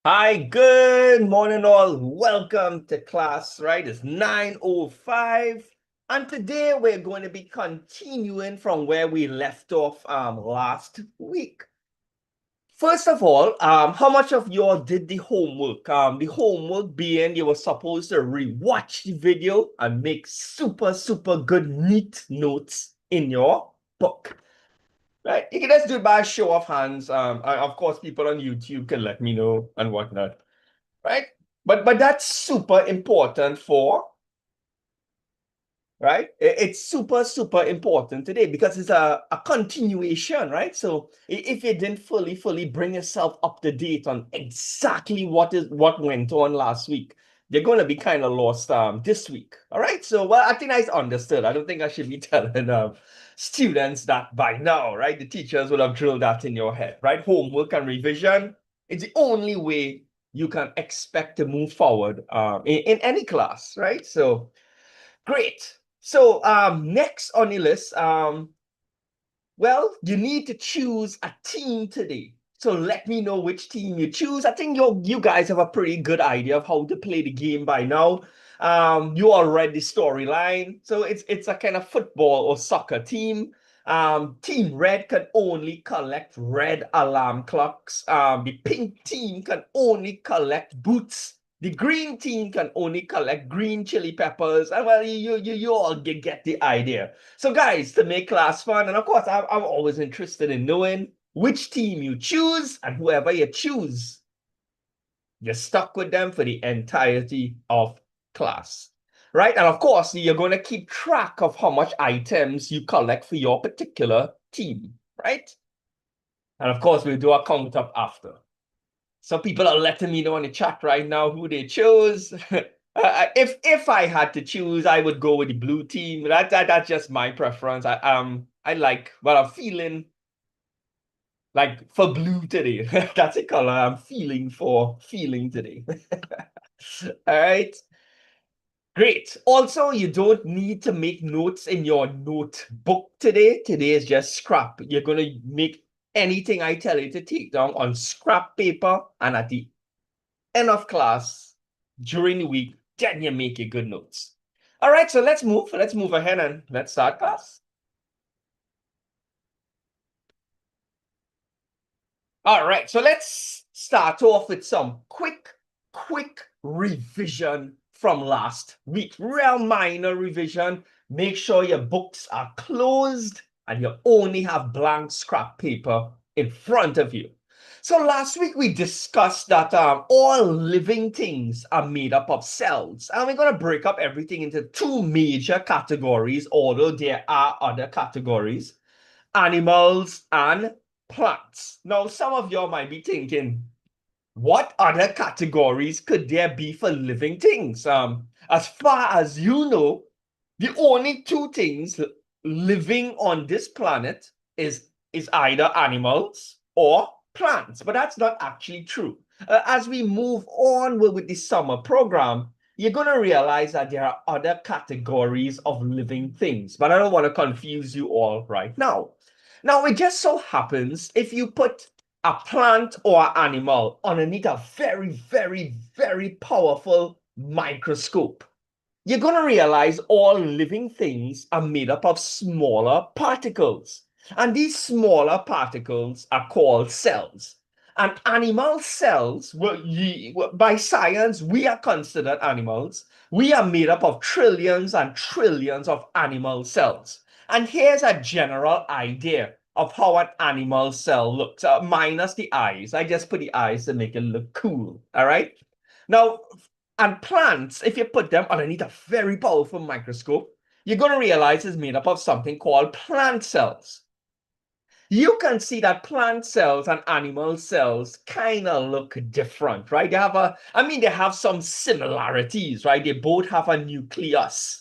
Hi, good morning all. Welcome to class, right? It's 9:05. And today we're going to be continuing from where we left off last week. First of all, how much of y'all did the homework? The homework being you were supposed to rewatch the video and make super good, neat notes in your book. Right? You can just do it by a show of hands. And of course, people on YouTube can let me know and whatnot. Right? But that's super important for, right? It's super important today because it's a continuation, right? So if you didn't fully bring yourself up to date on exactly what went on last week, you're going to be kind of lost this week. All right. So well, I think I understood. I don't think I should be telling students that by now, right? The teachers will have drilled that in your head, right? Homework and revision. It's the only way you can expect to move forward in any class, right? So great. So next on the list, well, you need to choose a team today. So let me know which team you choose. I think you guys have a pretty good idea of how to play the game by now. You all read the storyline. So it's a kind of football or soccer team. Team red can only collect red alarm clocks. The pink team can only collect boots. The green team can only collect green chili peppers. And well, you all get the idea. So guys, to make class fun, and of course, I'm always interested in knowing which team you choose, and whoever you choose, you're stuck with them for the entirety of class, right? And of course, you're going to keep track of how much items you collect for your particular team, right? And of course, we'll do a count up after. Some people are letting me know in the chat right now who they chose. If I had to choose, I would go with the blue team. That's just my preference. I like what I'm feeling like for blue today. That's a color I'm feeling today. All right. Great. Also, you don't need to make notes in your notebook today. Today is just scrap. You're going to make anything I tell you to take down on scrap paper, and at the end of class during the week, then you make your good notes. All right, so let's move ahead and let's start class. All right, so let's start off with some quick revision from last week. Real minor revision. Make sure your books are closed and you only have blank scrap paper in front of you. So last week we discussed that all living things are made up of cells, and we're going to break up everything into two major categories, although there are other categories: animals and plants. Now, some of y'all might be thinking, what other categories could there be for living things? As far as you know, the only two things living on this planet is either animals or plants, but that's not actually true. As we move on with the summer program, you're going to realize that there are other categories of living things, but I don't want to confuse you all right now. Now, it just so happens if you put a plant or animal underneath a very powerful microscope, you're going to realize all living things are made up of smaller particles. And these smaller particles are called cells. And animal cells, by science, we are considered animals. We are made up of trillions and trillions of animal cells. And here's a general idea of how an animal cell looks, minus the eyes. I just put the eyes to make it look cool. All right. Now, and plants, if you put them underneath a very powerful microscope, you're going to realize it's made up of something called plant cells. You can see that plant cells and animal cells kind of look different, right? They have some similarities, right? They both have a nucleus.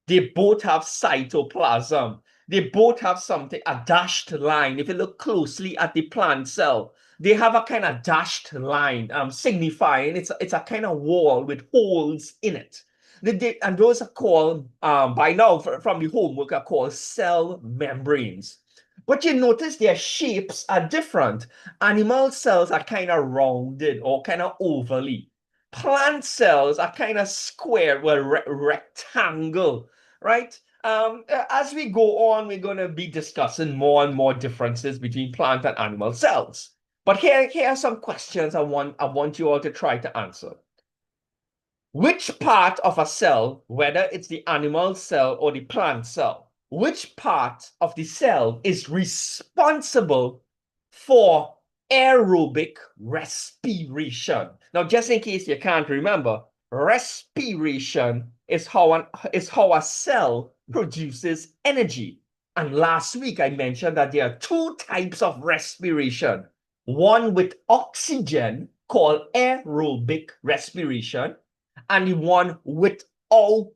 They both have cytoplasm. They both have something, a dashed line. If you look closely at the plant cell, they have a kind of dashed line, signifying it's a kind of wall with holes in it. And those are called, by now, from the homework, are called cell membranes. But you notice their shapes are different. Animal cells are kind of rounded or kind of ovally. Plant cells are kind of square, well, rectangle, right? As we go on, we're going to be discussing more and more differences between plant and animal cells. But here are some questions I want you all to try to answer. Which part of a cell, whether it's the animal cell or the plant cell, which part of the cell is responsible for aerobic respiration? Now, just in case you can't remember, respiration is how a cell produces energy. And last week I mentioned that there are two types of respiration. One with oxygen called aerobic respiration, and the one without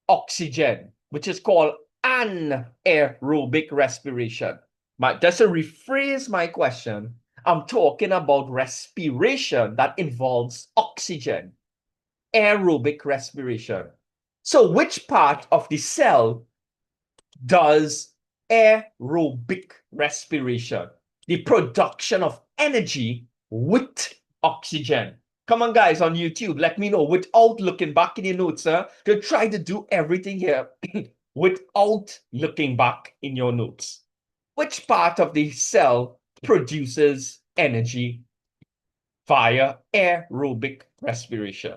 oxygen, which is called anaerobic respiration. But just to rephrase my question, I'm talking about respiration that involves oxygen, aerobic respiration. So which part of the cell does aerobic respiration, the production of energy with oxygen? Come on, guys, on YouTube, let me know without looking back in your notes, to try to do everything here without looking back in your notes. Which part of the cell produces energy via aerobic respiration?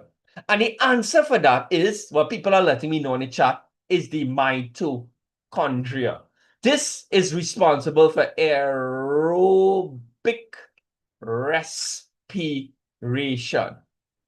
And the answer for that is, what people are letting me know in the chat, is the mitochondria. This is responsible for aerobic respiration,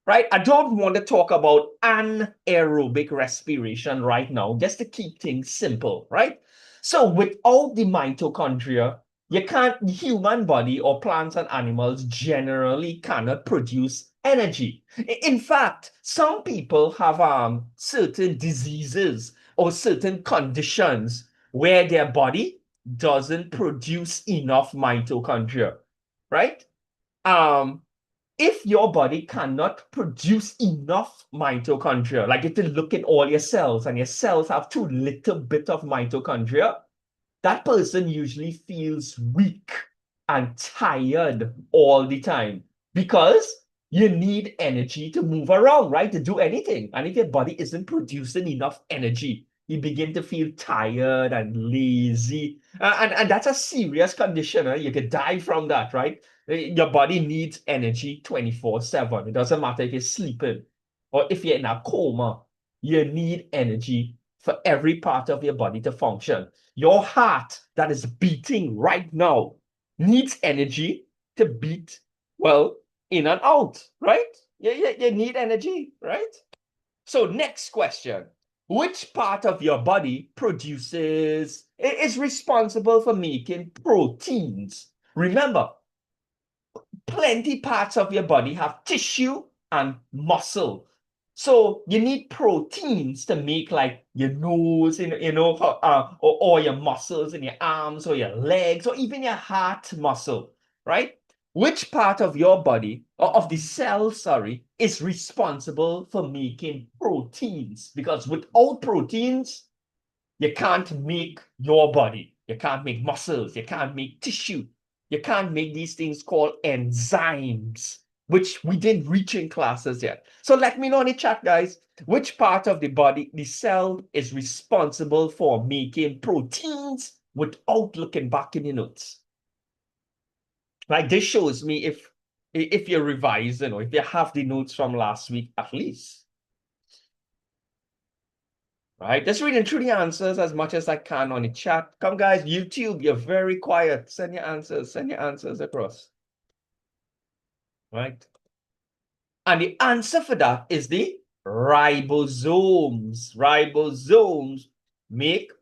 right? I don't want to talk about anaerobic respiration right now, just to keep things simple, right? So without the mitochondria, the human body or plants and animals generally cannot produce energy. In fact, some people have certain diseases or certain conditions where their body doesn't produce enough mitochondria, right? If your body cannot produce enough mitochondria, like if you look at all your cells and your cells have too little bit of mitochondria, that person usually feels weak and tired all the time because you need energy to move around, right? To do anything. And if your body isn't producing enough energy, you begin to feel tired and lazy. And that's a serious condition. You could die from that, right? Your body needs energy 24/7. It doesn't matter if you're sleeping or if you're in a coma, you need energy for every part of your body to function. Your heart that is beating right now needs energy to beat, well, in and out, right? You need energy, right? So next question. Which part of your body is responsible for making proteins? Remember, plenty parts of your body have tissue and muscle. So you need proteins to make like your nose, or your muscles in your arms or your legs or even your heart muscle, right? Which part of your body or of the cell, sorry, is responsible for making proteins? Because without proteins, you can't make your body. You can't make muscles. You can't make tissue. You can't make these things called enzymes, which we didn't reach in classes yet. So let me know in the chat, guys, which part of the body, the cell, is responsible for making proteins without looking back in your notes. Like this shows me if you're revising or if you have the notes from last week at least. Right, just reading through the answers as much as I can on the chat. Come, guys, YouTube, you're very quiet. Send your answers across. Right? And the answer for that is the ribosomes. Ribosomes make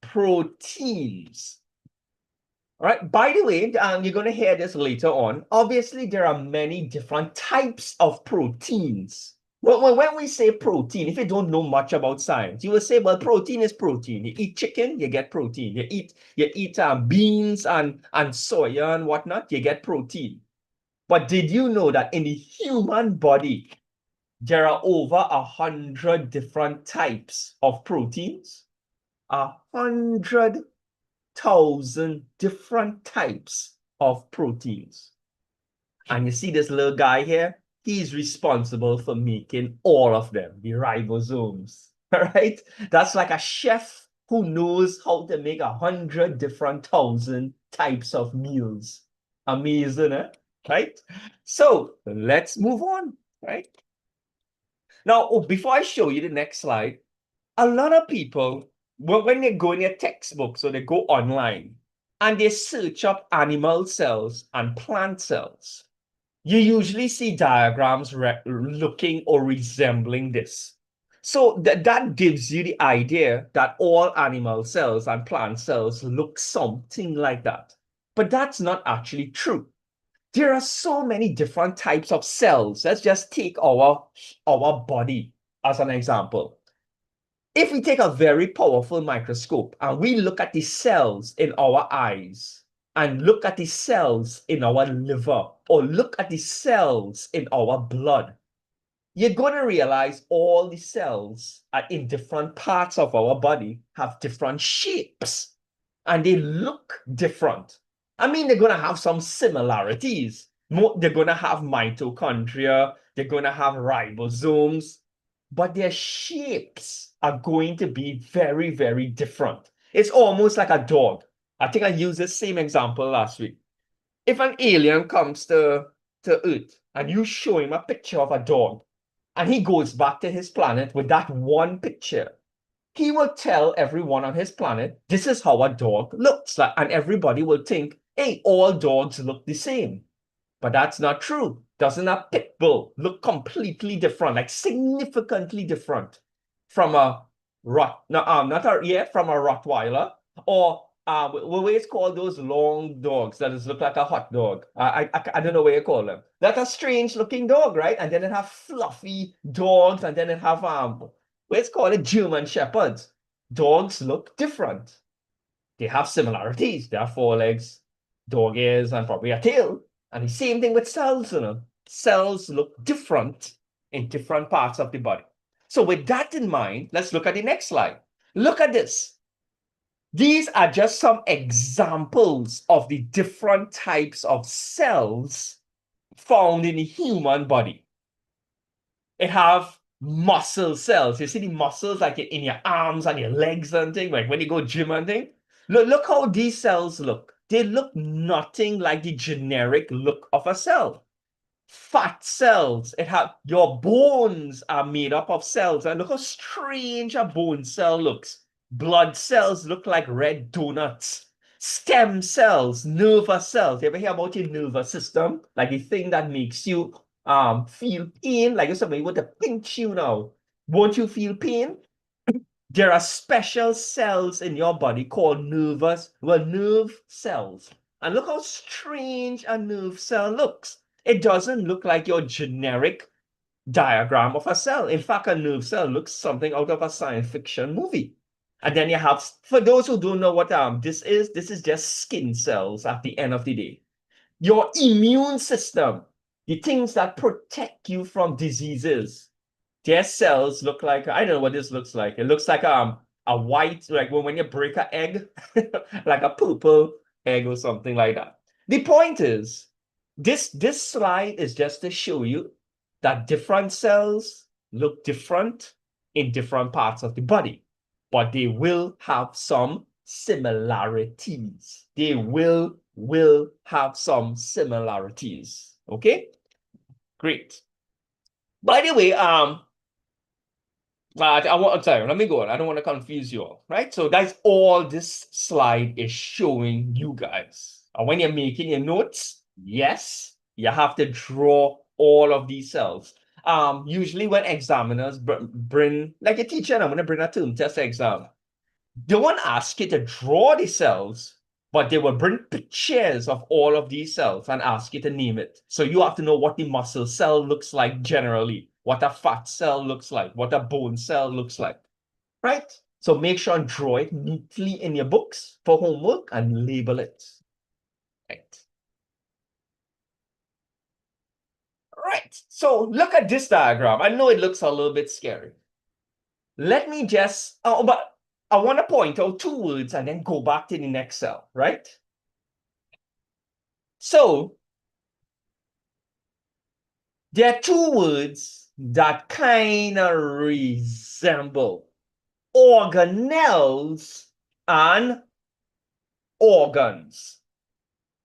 proteins. All right, by the way, you're going to hear this later on. Obviously, there are many different types of proteins. When we say protein, if you don't know much about science, you will say, well, protein is protein. You eat chicken, you get protein. You eat beans and soya and whatnot, you get protein. But did you know that in the human body, there are over 100 different types of proteins? 100 1,000 different types of proteins. And you see this little guy here? He's responsible for making all of them, the ribosomes. All right? That's like a chef who knows how to make 100 different thousand types of meals. Amazing, eh? Right? So let's move on, right? Now, before I show you the next slide, a lot of people, when they go in their textbooks or they go online and they search up animal cells and plant cells, you usually see diagrams looking or resembling this. So that gives you the idea that all animal cells and plant cells look something like that. But that's not actually true. There are so many different types of cells. Let's just take our body as an example. If we take a very powerful microscope and we look at the cells in our eyes and look at the cells in our liver or look at the cells in our blood, you're going to realize all the cells in different parts of our body have different shapes and they look different. I mean, they're going to have some similarities. They're going to have mitochondria, they're going to have ribosomes, but their shapes are going to be very, very different. It's almost like a dog. I think I used the same example last week. If an alien comes to Earth and you show him a picture of a dog and he goes back to his planet with that one picture, he will tell everyone on his planet, this is how a dog looks like. And everybody will think, hey, all dogs look the same. But that's not true. Doesn't a pit bull look completely different, like significantly different from a from a Rottweiler or what is called those long dogs that look like a hot dog. I don't know what you call them. That's a strange looking dog, right? And then it have fluffy dogs, and then it have what's called a German shepherds. Dogs look different. They have similarities. They have four legs, dog ears, and probably a tail. And the same thing with cells, you know. Cells look different in different parts of the body. So with that in mind, let's look at the next slide. Look at this. These are just some examples of the different types of cells found in the human body. It have muscle cells. You see the muscles like in your arms and your legs and things, like when you go gym and things. Look how these cells look. They look nothing like the generic look of a cell. Fat cells. Your bones are made up of cells. And look how strange a bone cell looks. Blood cells look like red donuts. Stem cells, nervous cells. You ever hear about your nervous system? Like the thing that makes you feel pain, like if somebody were to pinch you now. Won't you feel pain? There are special cells in your body called nerve cells. And look how strange a nerve cell looks. It doesn't look like your generic diagram of a cell. In fact, a nerve cell looks something out of a science fiction movie. And then you have, for those who don't know what this is just skin cells at the end of the day. Your immune system, the things that protect you from diseases, their cells look like, I don't know what this looks like. It looks like a white, like when you break an egg, like a purple egg or something like that. The point is, this slide is just to show you that different cells look different in different parts of the body, but they will have some similarities. They will have some similarities. Okay, great. By the way, sorry, let me go on. I don't want to confuse you all, right? So that's all this slide is showing you guys. And when you're making your notes, yes, you have to draw all of these cells. Usually when examiners bring, like a teacher, I'm going to bring a term test exam. They won't ask you to draw the cells, but they will bring pictures of all of these cells and ask you to name it. So you have to know what the muscle cell looks like generally, what a fat cell looks like, what a bone cell looks like, right? So make sure and draw it neatly in your books for homework and label it, right? Right, so look at this diagram. I know it looks a little bit scary. Let me just, I want to point out two words and then go back to the next cell, right? So there are two words that kind of resemble organelles and organs.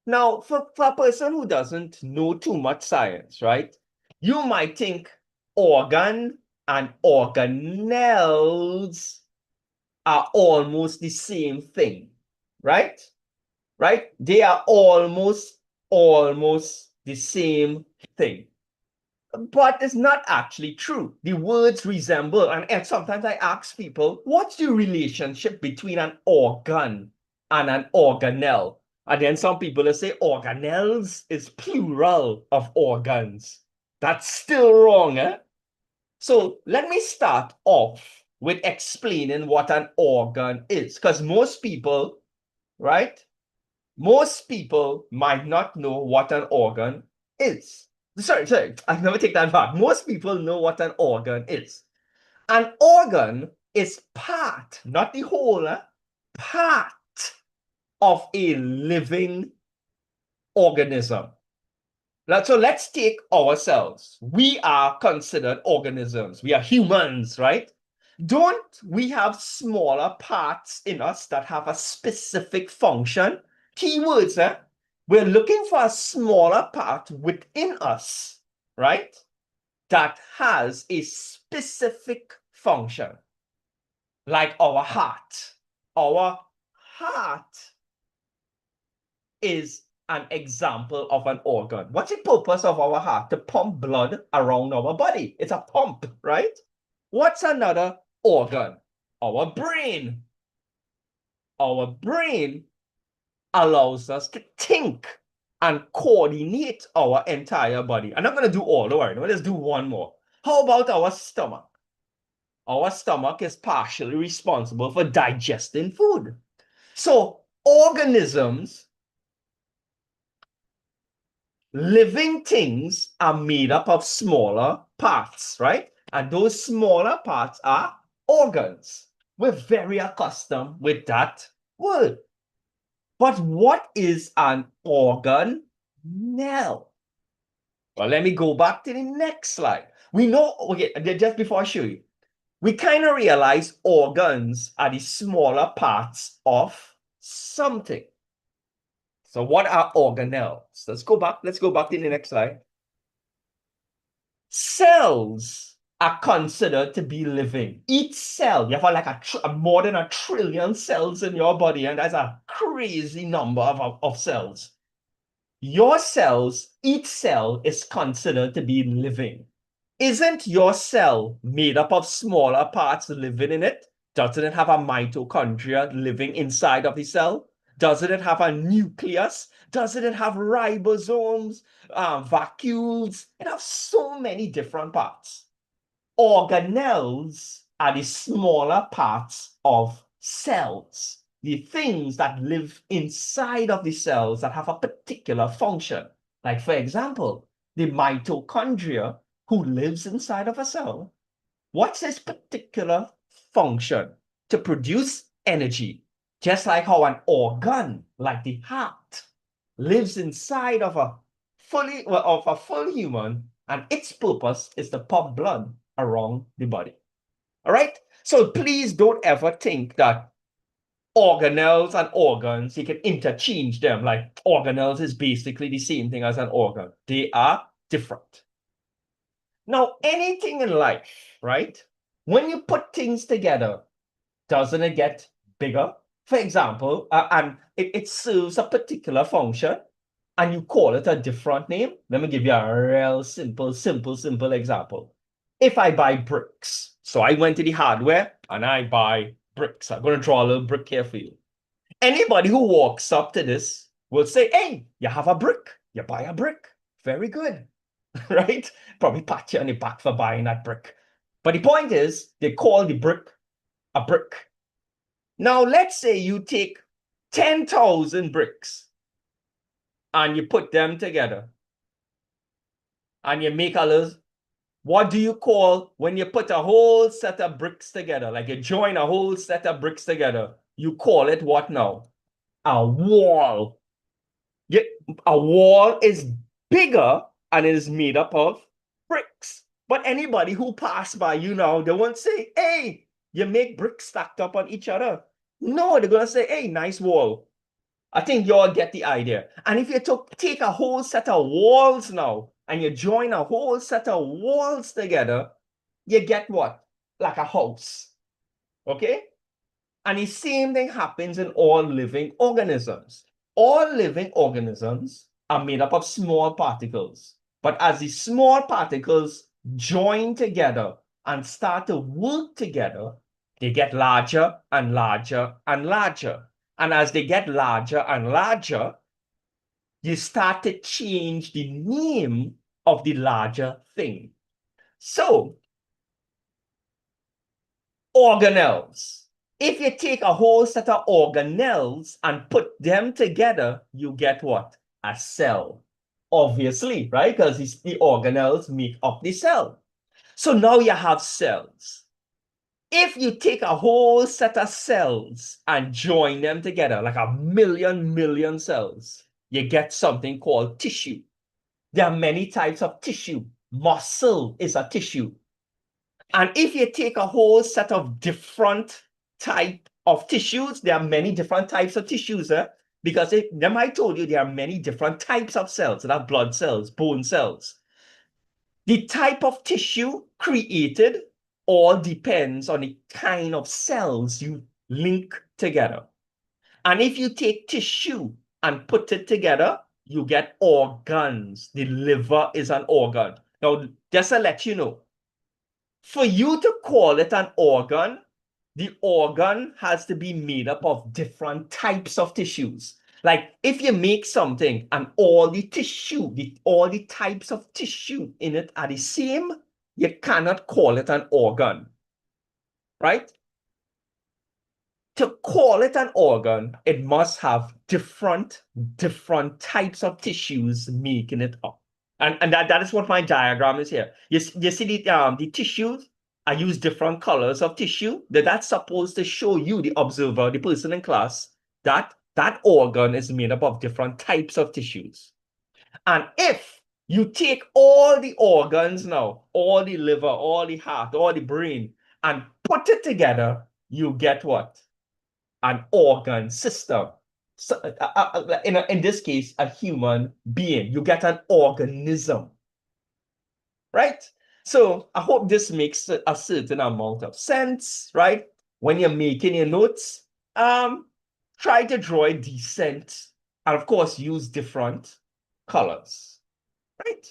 Now, for a person who doesn't know too much science, right, you might think organ and organelles are almost the same thing, right? Right? They are almost the same thing. But it's not actually true. The words resemble, and sometimes I ask people, what's the relationship between an organ and an organelle? And then some people will say organelles is plural of organs. That's still wrong, eh? So let me start off with explaining what an organ is, because most people, right? Most people might not know what an organ is. Sorry, I never take that back. Most people know what an organ is. An organ is part, not the whole, part of a living organism. So let's take ourselves. We are considered organisms. We are humans, right? Don't we have smaller parts in us that have a specific function? Keywords, eh? We're looking for a smaller part within us, right? That has a specific function, like our heart. Our heart is an example of an organ. What's the purpose of our heart? To pump blood around our body. It's a pump, right? What's another organ? Our brain. Our brain allows us to think and coordinate our entire body. I'm not going to do all, don't worry. Let's do one more. How about our stomach? Our stomach is partially responsible for digesting food. So organisms, living things are made up of smaller parts, right? And those smaller parts are organs. We're very accustomed with that word. But what is an organelle? Well, let me go back to the next slide. We know, okay, just before I show you, we kind of realize organs are the smaller parts of something. So what are organelles? Let's go back to the next slide. Cells are considered to be living. Each cell, you have like more than 1 trillion cells in your body, and that's a crazy number of cells. Your cells, each cell is considered to be living. Isn't your cell made up of smaller parts living in it? Doesn't it have a mitochondria living inside of the cell? Doesn't it have a nucleus? Doesn't it have ribosomes, vacuoles? It has so many different parts. Organelles are the smaller parts of cells, the things that live inside of the cells that have a particular function. Like, for example, the mitochondria who lives inside of a cell. What's its particular function? To produce energy, just like how an organ, like the heart, lives inside of a full human, and its purpose is to pump blood around the body. All right? So please don't ever think that organelles and organs, you can interchange them. Like organelles is basically the same thing as an organ. They are different. Now, anything in life, right? When you put things together, doesn't it get bigger? For example, and it serves a particular function, and you call it a different name. Let me give you a real simple example. If I buy bricks, so I went to the hardware and I buy bricks. I'm going to draw a little brick here for you. Anybody who walks up to this will say, hey, you have a brick. You buy a brick. Very good. Right? Probably pat you on the back for buying that brick. But the point is, they call the brick a brick. Now, let's say you take 10,000 bricks and you put them together and you make a little What do you call when you put a whole set of bricks together? Like you join a whole set of bricks together. You call it what now? A wall. Yeah, a wall is bigger and it is made up of bricks. But anybody who pass by you now, they won't say, hey, you make bricks stacked up on each other. No, they're going to say, hey, nice wall. I think you all get the idea. And if you take a whole set of walls now and you join a whole set of walls together, you get what? Like a house. Okay? And the same thing happens in all living organisms. All living organisms are made up of small particles. But as the small particles join together and start to work together, they get larger and larger and larger. And as they get larger and larger, you start to change the name of the larger thing. So, organelles. If you take a whole set of organelles and put them together, you get what? A cell. Obviously, right? Because the organelles make up the cell. So now you have cells. If you take a whole set of cells and join them together, like a million cells, you get something called tissue. There are many types of tissue. Muscle is a tissue. And if you take a whole set of different type of tissues, there are many different types of tissues, because them I told you there are many different types of cells. There are blood cells, bone cells. The type of tissue created all depends on the kind of cells you link together. And if you take tissue and put it together, you get organs. The liver is an organ. Now, just to let you know, for you to call it an organ, the organ has to be made up of different types of tissues. Like if you make something and all the tissue, all the types of tissue in it are the same, you cannot call it an organ, right? To call it an organ, it must have different types of tissues making it up. And that is what my diagram is here. You see the tissues, I use different colors of tissue. That's supposed to show you, the observer, the person in class, that that organ is made up of different types of tissues. And if you take all the organs now, all the liver, all the heart, all the brain, and put it together, you get what? An organ system. So, in this case, a human being. You get an organism, right? So I hope this makes a certain amount of sense, right? When you're making your notes, try to draw it decent, and of course, use different colors, right?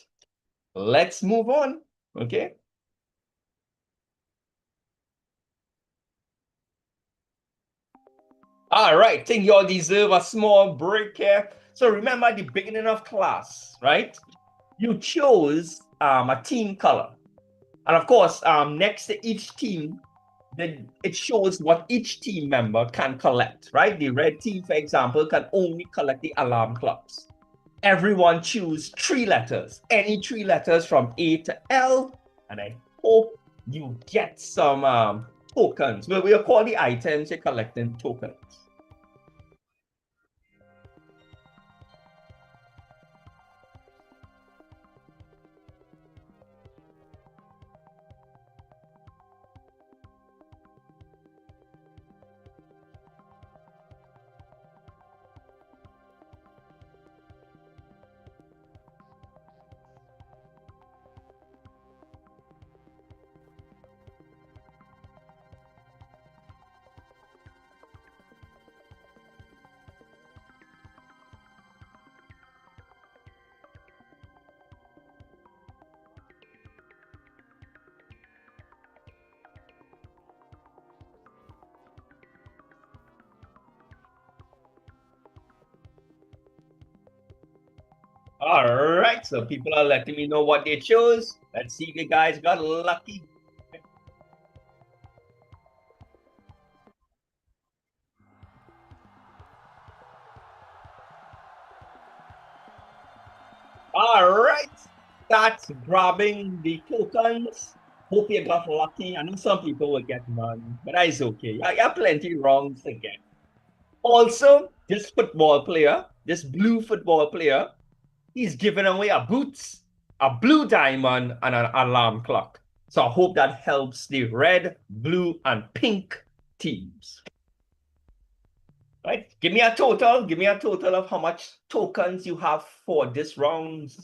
Let's move on, okay? All right, think you all deserve a small break here. So remember the beginning of class, right? You chose a team color. And of course, next to each team, then it shows what each team member can collect, right? The red team, for example, can only collect the alarm clocks. Everyone choose 3 letters, any 3 letters from A to L, and I hope you get some tokens. We'll call the items you're collecting tokens. All right, so people are letting me know what they chose. Let's see if you guys got lucky. All right. Start grabbing the tokens. Hope you got lucky. I know some people will get none, but that is okay. I got plenty wrongs again. Also, this football player, this blue football player, he's giving away a boots, a blue diamond, and an alarm clock. So I hope that helps the red, blue, and pink teams. Right? Give me a total. Give me a total of how much tokens you have for this round.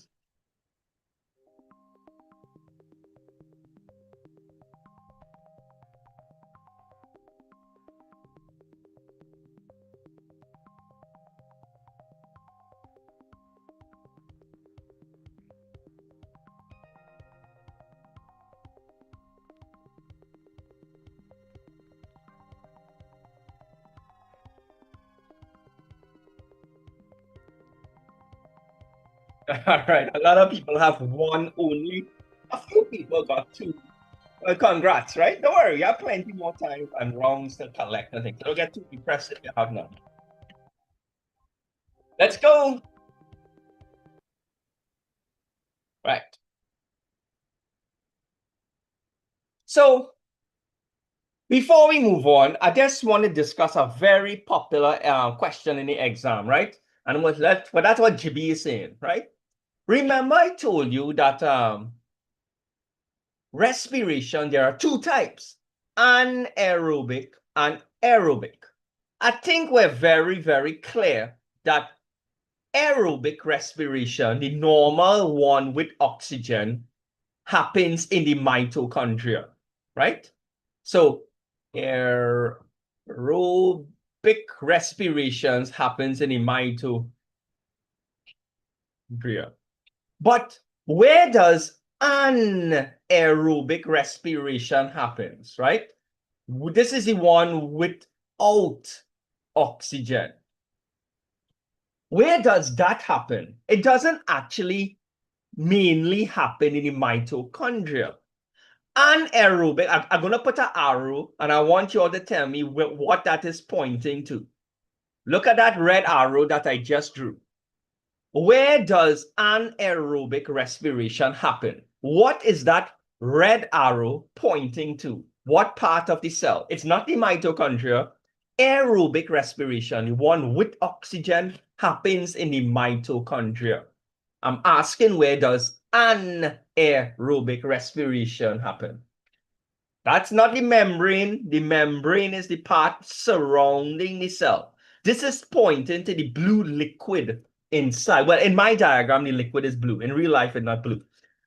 All right. A lot of people have one only. A few people got two. Well, congrats, right? Don't worry. You have plenty more time and rounds to collect. I think. Don't get too depressed if you have none. Let's go. Right. So before we move on, I just want to discuss a very popular question in the exam, right? And that's what GB is saying, right? Remember, I told you that respiration, there are two types, anaerobic and aerobic. I think we're very, very clear that aerobic respiration, the normal one with oxygen, happens in the mitochondria, right? So aerobic respirations happens in the mitochondria. But where does anaerobic respiration happens, right? This is the one without oxygen. Where does that happen? It doesn't actually mainly happen in the mitochondria. Anaerobic, I'm going to put an arrow and I want you all to tell me what that is pointing to. Look at that red arrow that I just drew. Where does anaerobic respiration happen? What is that red arrow pointing to? What part of the cell? It's not the mitochondria. Aerobic respiration, the one with oxygen, happens in the mitochondria. I'm asking, where does anaerobic respiration happen? That's not the membrane. The membrane is the part surrounding the cell. This is pointing to the blue liquid inside. Well, in my diagram, the liquid is blue. In real life, it's not blue.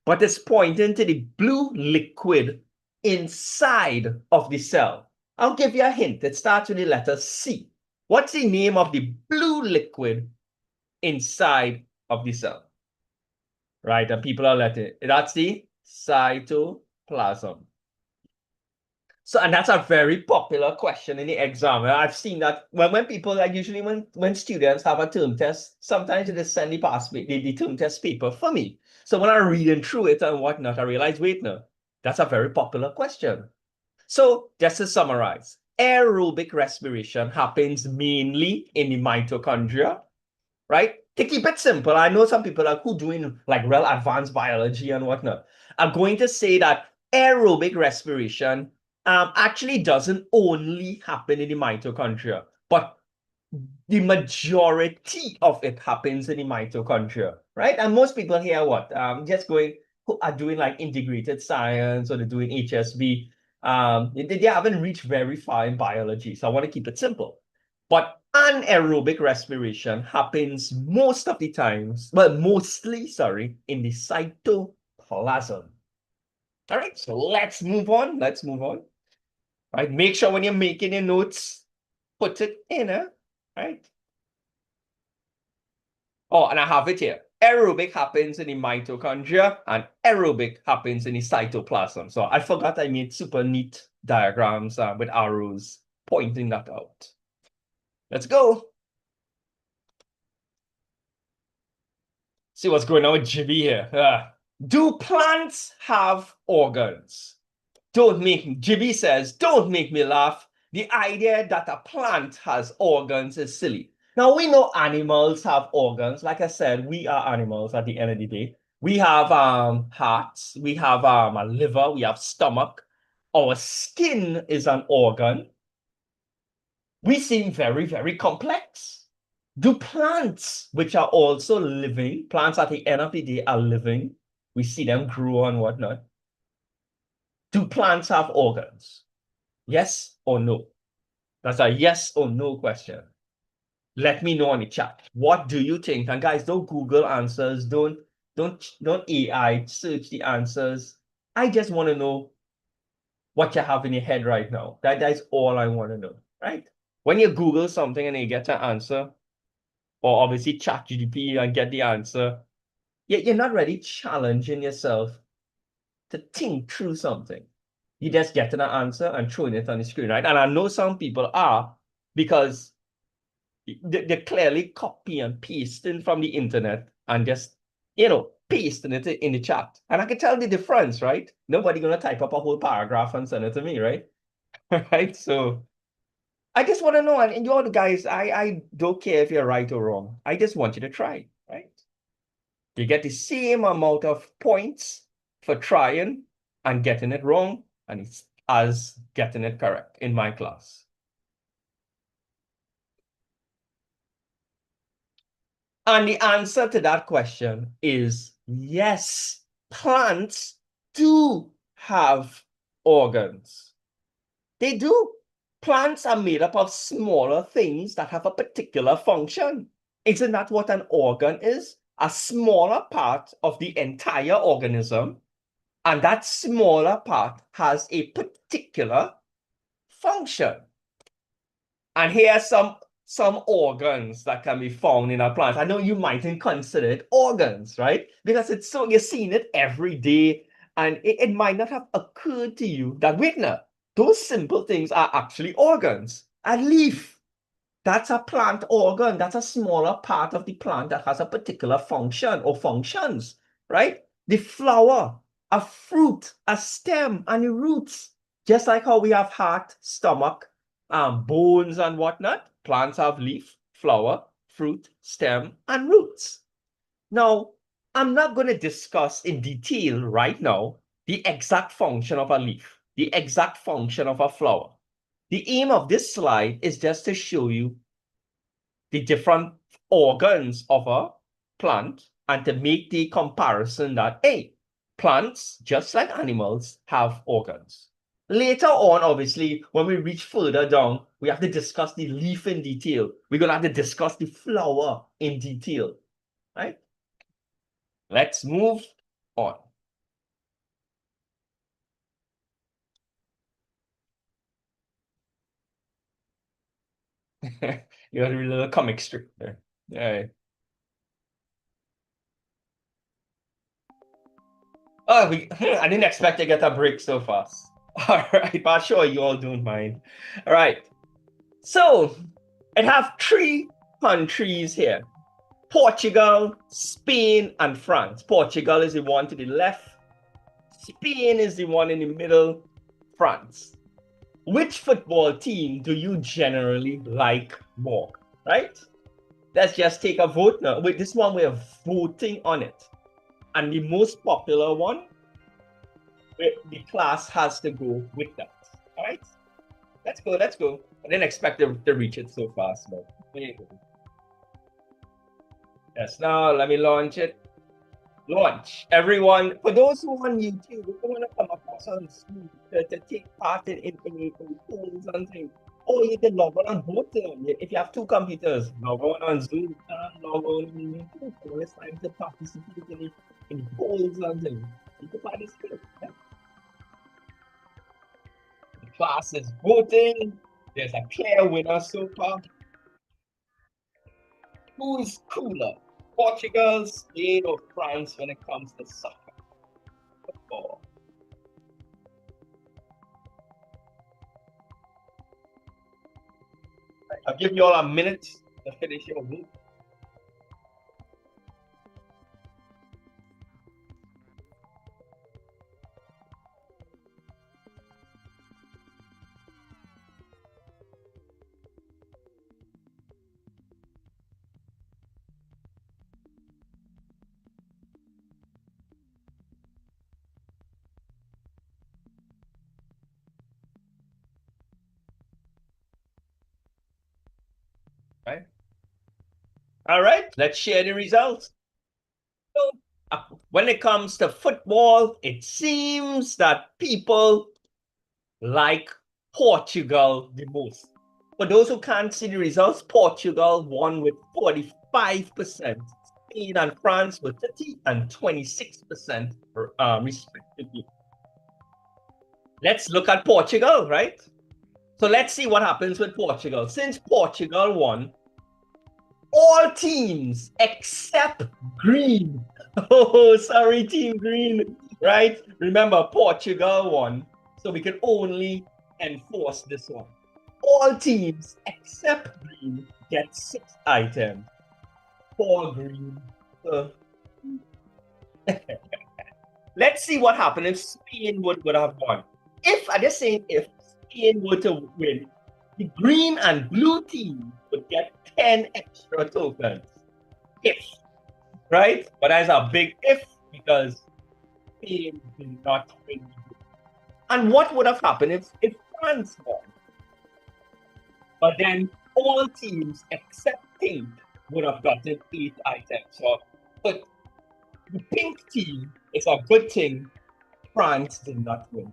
But it's pointing to the blue liquid inside of the cell. I'll give you a hint. It starts with the letter C. What's the name of the blue liquid inside of the cell? Right, and people are letting that's the cytoplasm. So, and that's a very popular question in the exam. I've seen that when people, like usually when students have a term test, sometimes they just send the term test paper for me. So when I'm reading through it and whatnot, I realize, wait, no, that's a very popular question. So just to summarize, aerobic respiration happens mainly in the mitochondria, right? To keep it simple, I know some people who doing like real advanced biology and whatnot are going to say that aerobic respiration actually doesn't only happen in the mitochondria, but the majority of it happens in the mitochondria, right? And most people here, just going, who are doing like integrated science or they're doing HSB, they haven't reached very far in biology. So I want to keep it simple. But anaerobic respiration happens most of the times, well, mostly, sorry, in the cytoplasm. All right, so let's move on. Let's move on. All right, make sure when you're making your notes, put it in, right? Oh, and I have it here. Aerobic happens in the mitochondria and aerobic happens in the cytoplasm. So I forgot I made super neat diagrams with arrows pointing that out. Let's go. See what's going on with Jimmy here. Do plants have organs? Jimmy says, don't make me laugh. The idea that a plant has organs is silly. Now, we know animals have organs. Like I said, we are animals at the end of the day. We have hearts, we have a liver, we have stomach. Our skin is an organ. We seem very, very complex. Do plants, which are also living, plants at the end of the day are living, we see them grow and whatnot. Do plants have organs? Yes or no? That's a yes or no question. Let me know in the chat. What do you think? And guys, don't Google answers. Don't AI search the answers. I just want to know what you have in your head right now. That's all I want to know, right? When you Google something and you get an answer, or obviously chat GDP and get the answer, you're not really challenging yourself to think through something. You just get an answer and throwing it on the screen, right? And I know some people are, because they're clearly copy and pasting from the internet and just, pasting it in the chat. And I can tell the difference, right? Nobody gonna type up a whole paragraph and send it to me, right? Right? So I just want to know, and you all the guys, I don't care if you're right or wrong. I just want you to try, right? You get the same amount of points for trying and getting it wrong, and it's as getting it correct in my class. And the answer to that question is yes, plants do have organs. They do. Plants are made up of smaller things that have a particular function. Isn't that what an organ is? A smaller part of the entire organism, and that smaller part has a particular function. And here are some organs that can be found in our plants. I know you mightn't consider it organs, right? Because it's so, you're seeing it every day, and it might not have occurred to you that, wait, now, those simple things are actually organs. A leaf, that's a plant organ. That's a smaller part of the plant that has a particular function or functions, right? The flower, a fruit, a stem, and the roots. Just like how we have heart, stomach, bones, and whatnot, plants have leaf, flower, fruit, stem, and roots. Now, I'm not going to discuss in detail right now the exact function of a leaf, the exact function of a flower. The aim of this slide is just to show you the different organs of a plant and to make the comparison that, hey, plants, just like animals, have organs. Later on, obviously, when we reach further down, we have to discuss the leaf in detail. We're going to have to discuss the flower in detail, right? Let's move on. You got a little comic strip there. All right. Oh, I didn't expect to get a break so fast. All right, but sure you all don't mind. All right. So I have three countries here: Portugal, Spain, and France. Portugal is the one to the left. Spain is the one in the middle. France. Which football team do you generally like more? Right? Let's just take a vote now. With this one, we're voting on it. And the most popular one, the class has to go with that. All right? Let's go. Let's go. I didn't expect to reach it so fast, but there you go. Yes, now let me launch it. Launch. Everyone, for those who are on YouTube, if you want to come across on Zoom to take part in polls and things, or you can log on both of them. If you have two computers, log on Zoom and log on YouTube. So it's time to participate in polls and things. You can participate. Yeah. The class is voting. There's a clear winner so far. Who's cooler? Portugal, Spain, or France when it comes to soccer? Football. I'll give you all a minute to finish your vote. All right, let's share the results. So, when it comes to football, it seems that people like Portugal the most. For those who can't see the results, Portugal won with 45%, Spain and France with 30 and 26%, respectively. Let's look at Portugal, right? So let's see what happens with Portugal. Since Portugal won, all teams except Green. Oh, sorry, Team Green, right? Remember, Portugal won, so we can only enforce this one. All teams except Green get 6 items. 4 Green. Uh, let's see what happened if Spain would have won. If, I just saying, if Spain were to win, the green and blue team would get 10 extra tokens. If, right? But that's a big if because Spain did not win. And what would have happened if France won? But then all teams except pink would have gotten 8 items. So, but the pink team is a good thing France did not win.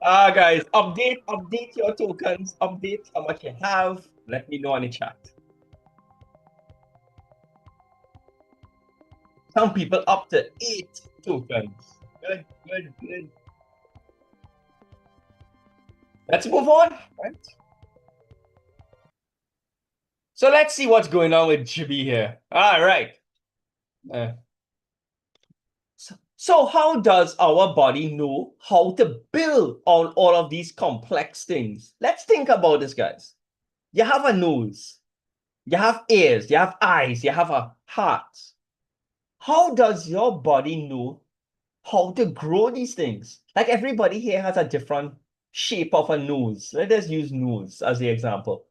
Guys, update your tokens, update how much you have. Let me know in the chat. Some people up to 8 tokens. Good, good, good. Let's move on, right? So let's see what's going on with Chibi here. All right. So how does our body know how to build all of these complex things? Let's think about this, guys. You have a nose, you have ears, you have eyes, you have a heart. How does your body know how to grow these things? Like everybody here has a different shape of a nose. Let us use nose as the example.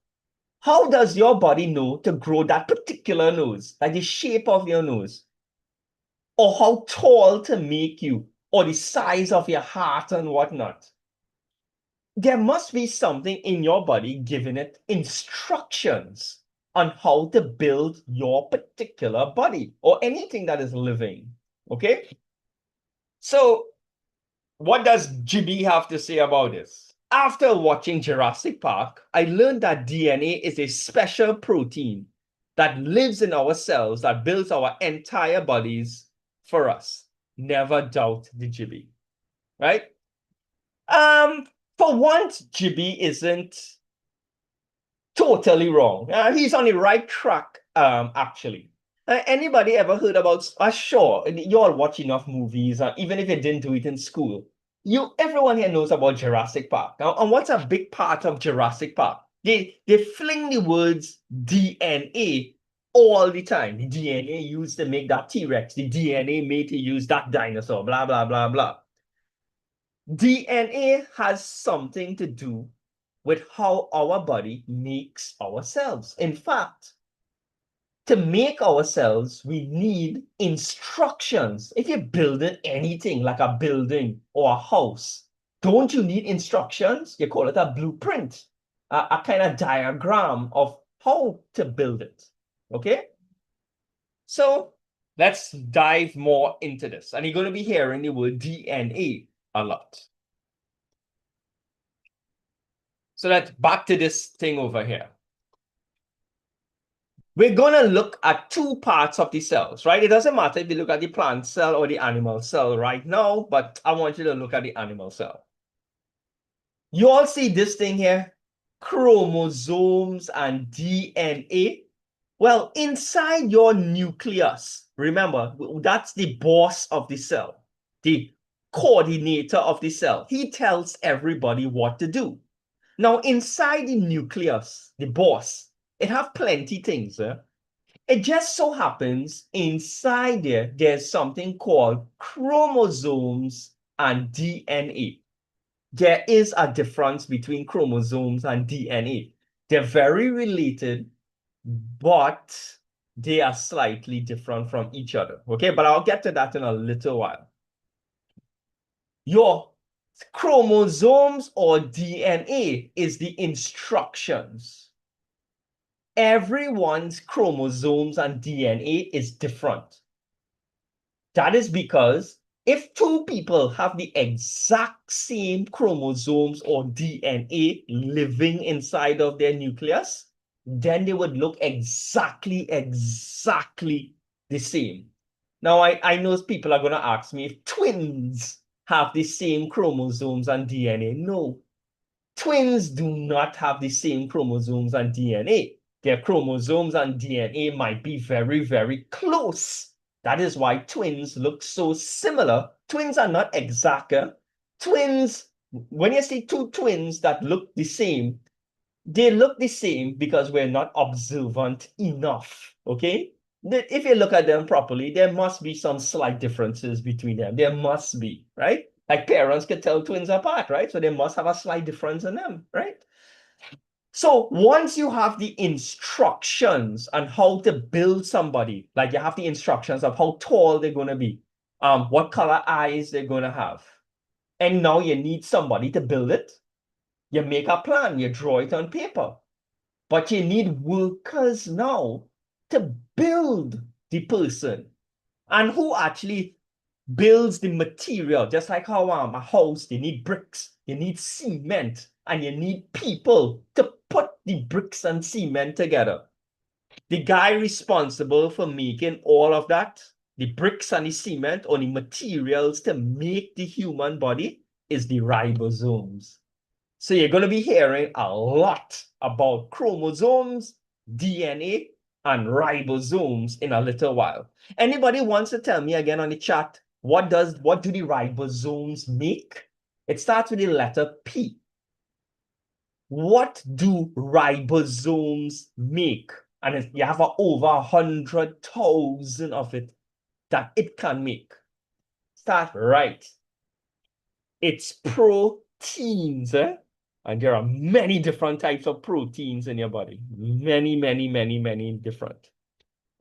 How does your body know to grow that particular nose, like the shape of your nose? Or how tall to make you, or the size of your heart and whatnot? There must be something in your body giving it instructions on how to build your particular body or anything that is living. Okay? So, what does GB have to say about this? After watching Jurassic Park, I learned that DNA is a special protein that lives in our cells that builds our entire bodies for us. Never doubt the Jibby, right? For once, Jibby isn't totally wrong. He's on the right track, actually. Anybody ever heard about, sure, you all watch enough movies, even if you didn't do it in school. Everyone here knows about Jurassic Park. Now, and what's a big part of Jurassic Park? They fling the words DNA all the time. The DNA used to make that T-Rex, the DNA made to use that dinosaur, blah, blah, blah, blah. DNA has something to do with how our body makes ourselves. In fact, to make ourselves, we need instructions. If you're building anything like a building or a house, don't you need instructions? You call it a blueprint, a kind of diagram of how to build it. Okay? So let's dive more into this. And you're going to be hearing the word DNA a lot. So that's back to this thing over here. We're going to look at 2 parts of the cells, right? It doesn't matter if you look at the plant cell or the animal cell right now, but I want you to look at the animal cell. You all see this thing here? Chromosomes and DNA. Well, inside your nucleus, remember, that's the boss of the cell, the coordinator of the cell. He tells everybody what to do. Now, inside the nucleus, the boss, it have plenty things. It just so happens inside there's something called chromosomes and DNA. There is a difference between chromosomes and DNA. They're very related, but they are slightly different from each other. Okay, but I'll get to that in a little while. Your chromosomes or DNA is the instructions. everyone's chromosomes and DNA is different. That is because if two people have the exact same chromosomes or DNA living inside of their nucleus, then they would look exactly the same. Now, I know people are going to ask me if twins have the same chromosomes and DNA. No, twins do not have the same chromosomes and DNA. Their chromosomes and DNA might be very, very close. That is why twins look so similar. Twins are not exact. Twins, when you see two twins that look the same, they look the same because we're not observant enough. Okay? If you look at them properly, there must be some slight differences between them. There must be, right? Like parents can tell twins apart, right? So they must have a slight difference in them, right? So once you have the instructions on how to build somebody, like you have the instructions of how tall they're going to be, what color eyes they're going to have, and now you need somebody to build it, you make a plan, you draw it on paper, but you need workers now to build the person. And who actually builds the material, just like how a house, you need bricks, you need cement, and you need people to put the bricks and cement together. The guy responsible for making all of that, the bricks and the cement, or the materials to make the human body, is the ribosomes. So you're going to be hearing a lot about chromosomes, DNA, and ribosomes in a little while. Anybody wants to tell me again on the chat, what do the ribosomes make? It starts with the letter P. What do ribosomes make? And you have over 100,000 of it that it can make. Start right. It's proteins, and there are many different types of proteins in your body. Many different.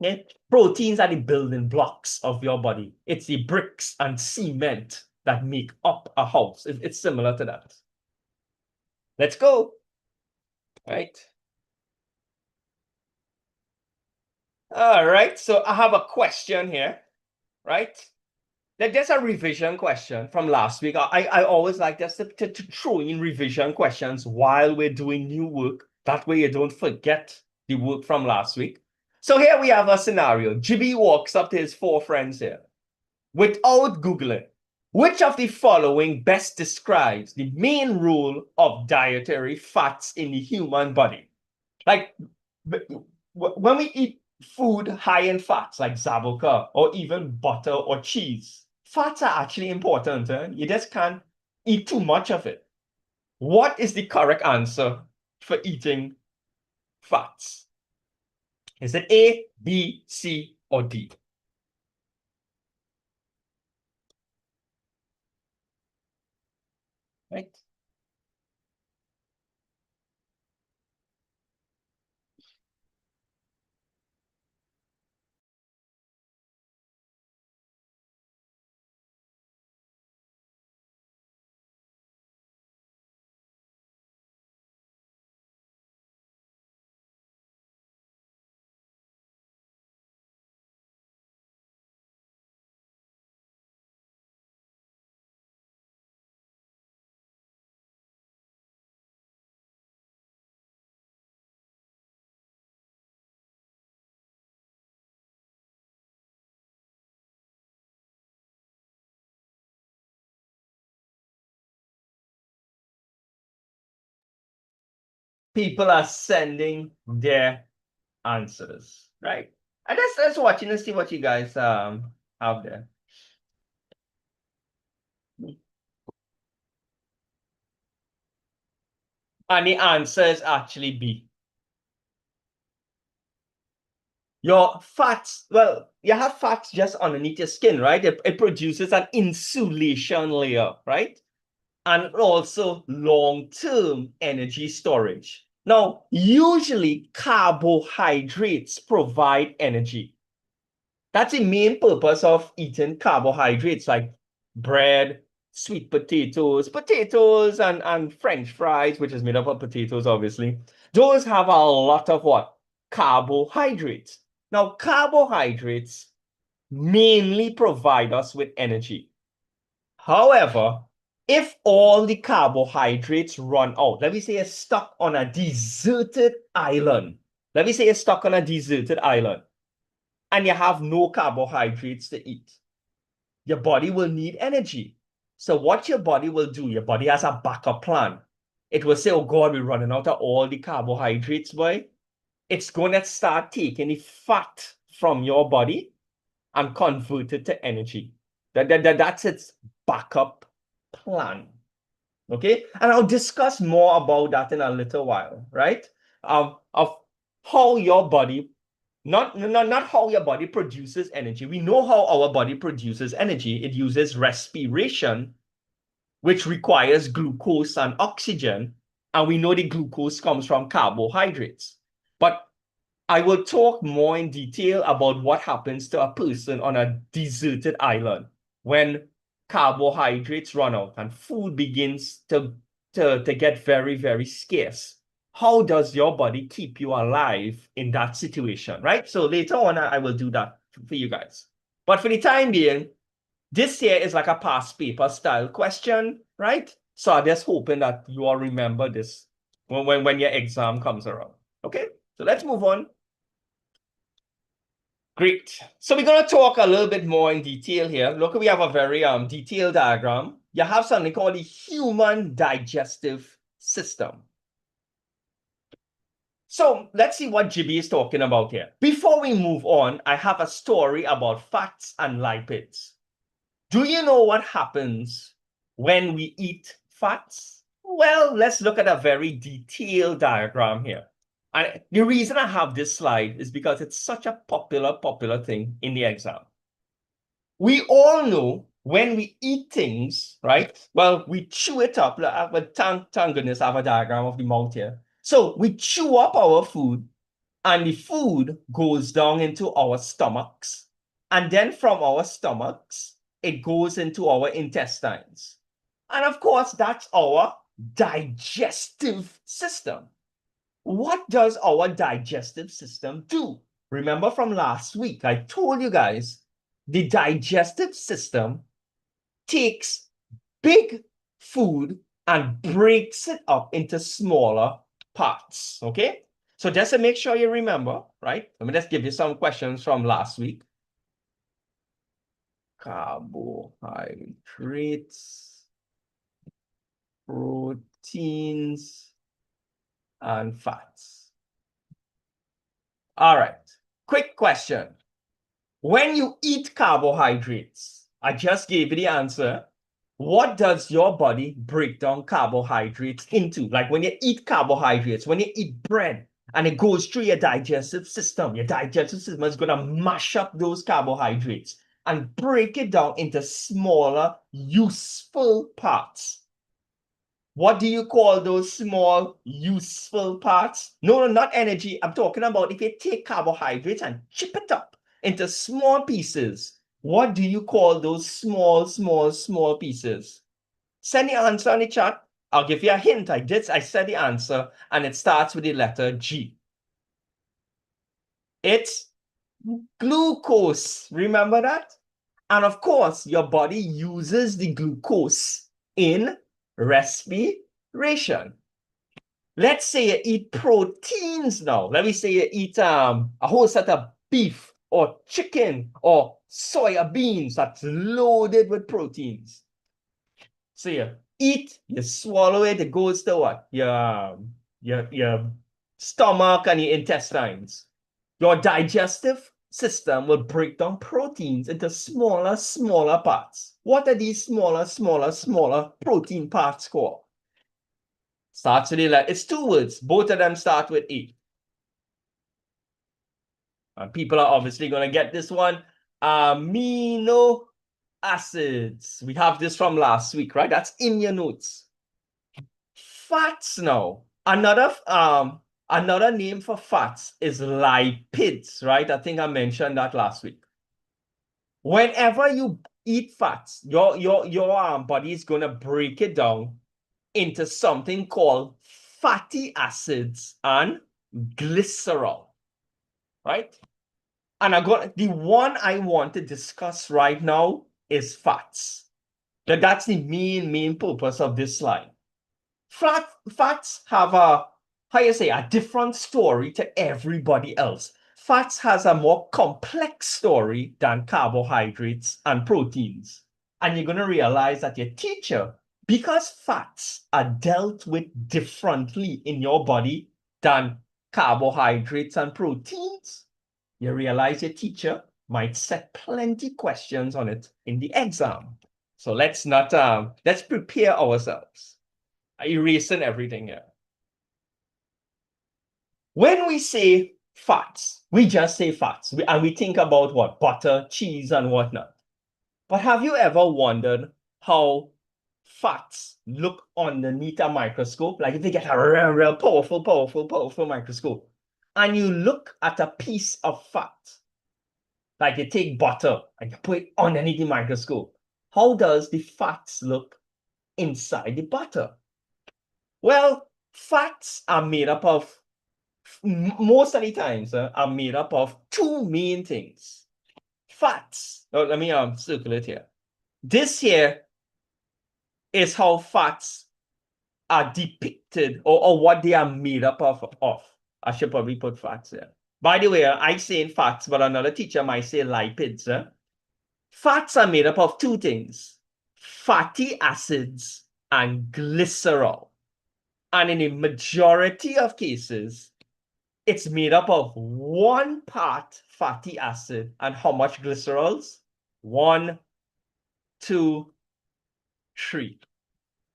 Okay? Proteins are the building blocks of your body. It's the bricks and cement that make up a house. It's similar to that. Let's go. Right. All right. So I have a question here, right? There's a revision question from last week. I always like this to throw in revision questions while we're doing new work. That way you don't forget the work from last week. So here we have a scenario. Jibby walks up to his four friends here. Without Googling, which of the following best describes the main role of dietary fats in the human body? Like when we eat food high in fats like zabuka or even butter or cheese, fats are actually important. You just can't eat too much of it. What is the correct answer for eating fats? Is it A, B, C, or D? Right? People are sending their answers, right? And let's watching and see what you guys have there. And the answer is actually B. Your fats, well, you have fats just underneath your skin, right? It produces an insulation layer, right? And also long-term energy storage. Now, usually carbohydrates provide energy. That's the main purpose of eating carbohydrates like bread, sweet potatoes and French fries, which is made up of potatoes, obviously. Those have a lot of what? carbohydrates. Now, carbohydrates mainly provide us with energy. However, if all the carbohydrates run out, let me say you're stuck on a deserted island. Let me say you're stuck on a deserted island and you have no carbohydrates to eat. Your body will need energy. So what your body will do, your body has a backup plan. It will say, oh God, we're running out of all the carbohydrates, boy. It's going to start taking the fat from your body and convert it to energy. That's its backup plan. Okay? And I'll discuss more about that in a little while, right? Of how your body, not how your body produces energy. We know how our body produces energy. It uses respiration, which requires glucose and oxygen. And we know the glucose comes from carbohydrates. But I will talk more in detail about what happens to a person on a deserted island when carbohydrates run out and food begins to get very, very scarce. How does your body keep you alive in that situation, right? So later on, I will do that for you guys. But for the time being, this here is like a past paper style question, right? So I'm just hoping that you all remember this when your exam comes around. Okay, so let's move on. Great. So we're going to talk a little bit more in detail here. Look, we have a very detailed diagram. You have something called the human digestive system. So let's see what Jibby is talking about here. Before we move on, I have a story about fats and lipids. Do you know what happens when we eat fats? Well, let's look at a very detailed diagram here. And the reason I have this slide is because it's such a popular thing in the exam. We all know when we eat things, right? Well, we chew it up. Thank goodness I have a diagram of the mouth here. So we chew up our food and the food goes down into our stomachs. And then from our stomachs, it goes into our intestines. And of course, that's our digestive system. What does our digestive system do? Remember from last week, I told you guys, the digestive system takes big food and breaks it up into smaller parts, okay? So just to make sure you remember, right? Let me just give you some questions from last week. Carbohydrates, proteins, and fats. All right, quick question. When you eat carbohydrates, I just gave you the answer. What does your body break down carbohydrates into? Like when you eat carbohydrates, when you eat bread, and it goes through your digestive system is going to mash up those carbohydrates and break it down into smaller, useful parts. What do you call those small, useful parts? No, not energy. I'm talking about if you take carbohydrates and chip it up into small pieces. What do you call those small pieces? Send the answer on the chat. I'll give you a hint. I said the answer, and it starts with the letter G. It's glucose. Remember that? And of course, your body uses the glucose in respiration. Let's say you eat proteins now. Let me say you eat a whole set of beef or chicken or soya beans that's loaded with proteins. So you eat, you swallow it, it goes to what? Your stomach and your intestines. Your digestive system will break down proteins into smaller parts. What are these smaller protein parts called? Starts with the it's two words. Both of them start with E. And people are obviously going to get this one. Amino acids. We have this from last week, right? That's in your notes. Fats now. Another name for fats is lipids, right? I think I mentioned that last week. Whenever you eat fats, your body is going to break it down into something called fatty acids and glycerol. right? And the one I want to discuss right now is fats. That's the main purpose of this slide. Fats have a different story to everybody else. Fats has a more complex story than carbohydrates and proteins. And you're going to realize that your teacher, because fats are dealt with differently in your body than carbohydrates and proteins, you realize your teacher might set plenty questions on it in the exam. So let's prepare ourselves. Erasing everything here. When we say fats, we just say fats, and we think about what? Butter, cheese, and whatnot. But have you ever wondered how fats look underneath a microscope? Like if you get a real powerful microscope, and you look at a piece of fat, like you take butter and you put it underneath the microscope, how does the fats look inside the butter? Well, fats are made up of, most of the times, are made up of two main things. Fats, let me circle it here. This here is how fats are depicted, or what they are made up of. I should probably put fats there. By the way, I say fats, but another teacher might say lipids. Fats are made up of two things: fatty acids and glycerol. And in a majority of cases, it's made up of 1 part fatty acid and how much glycerols? 1, 2, 3.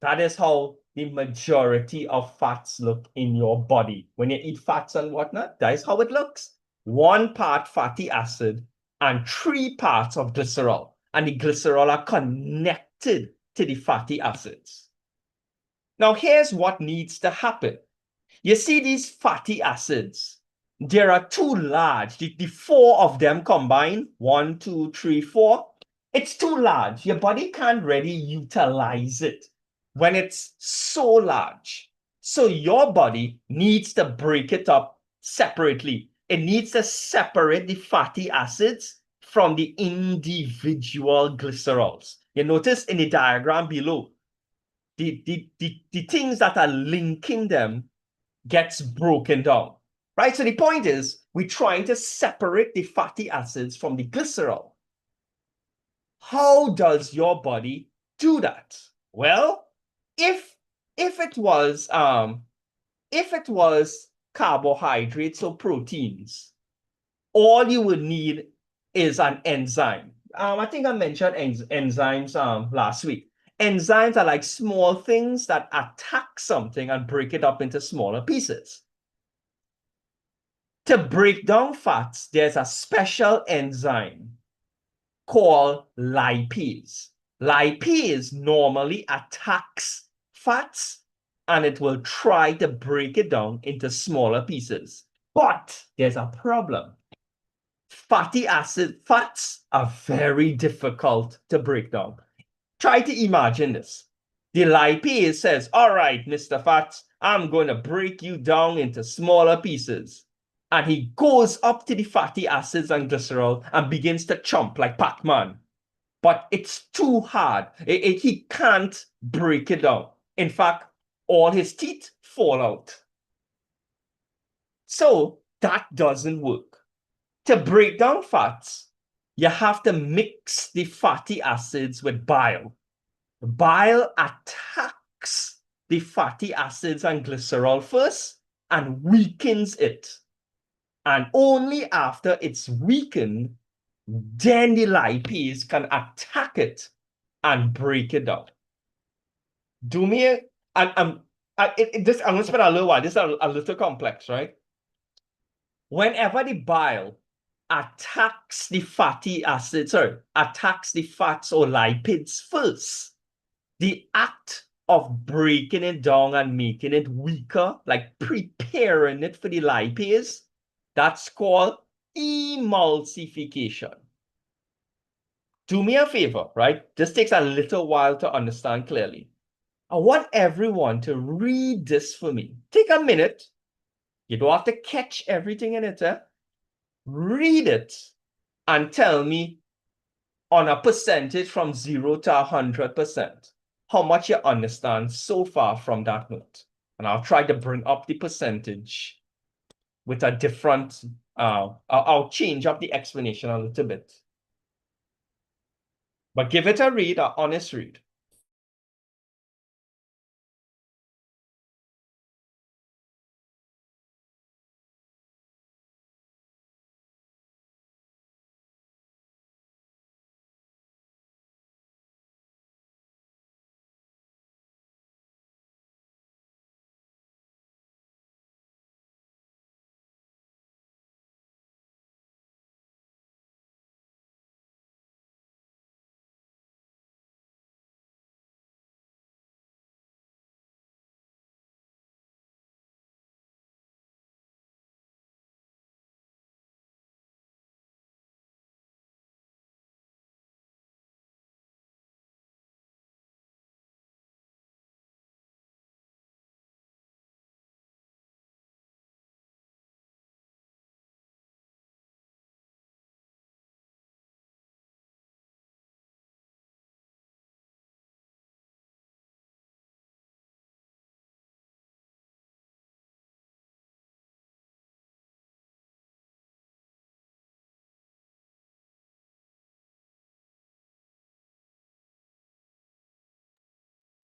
That is how the majority of fats look in your body. When you eat fats and whatnot, that is how it looks. 1 part fatty acid and 3 parts of glycerol. And the glycerol are connected to the fatty acids. Now, here's what needs to happen. You see these fatty acids, there are too large. The 4 of them combined, 1, 2, 3, 4, it's too large. Your body can't really utilize it when it's so large. So your body needs to break it up separately. It needs to separate the fatty acids from the individual glycerols. You notice in the diagram below, the things that are linking them gets broken down, right? So the point is, we're trying to separate the fatty acids from the glycerol. How does your body do that? Well, if it was carbohydrates or proteins, all you would need is an enzyme. I think I mentioned enzymes last week. Enzymes are like small things that attack something and break it up into smaller pieces. To break down fats, there's a special enzyme called lipase. Lipase normally attacks fats and it will try to break it down into smaller pieces. But there's a problem. Fats are very difficult to break down. Try to imagine this. The lipase says, all right, Mr. Fats, I'm going to break you down into smaller pieces. And he goes up to the fatty acids and glycerol and begins to chomp like Pac-Man. But it's too hard. He can't break it down. In fact, all his teeth fall out. So that doesn't work. To break down fats, you have to mix the fatty acids with bile. Bile attacks the fatty acids and glycerol first and weakens it. And only after it's weakened, then the lipase can attack it and break it down. I'm going to spend a little while. This is a little complex, right? Whenever the bile attacks the fatty acids, attacks the fats or lipids first, the act of breaking it down and making it weaker, like preparing it for the lipase, that's called emulsification. Do me a favor, right? This takes a little while to understand clearly. I want everyone to read this for me. Take a minute. You don't have to catch everything in it. read it and tell me on a percentage from 0 to 100%, how much you understand so far from that note. And I'll try to bring up the percentage with a different, I'll change up the explanation a little bit. But give it a read, an honest read.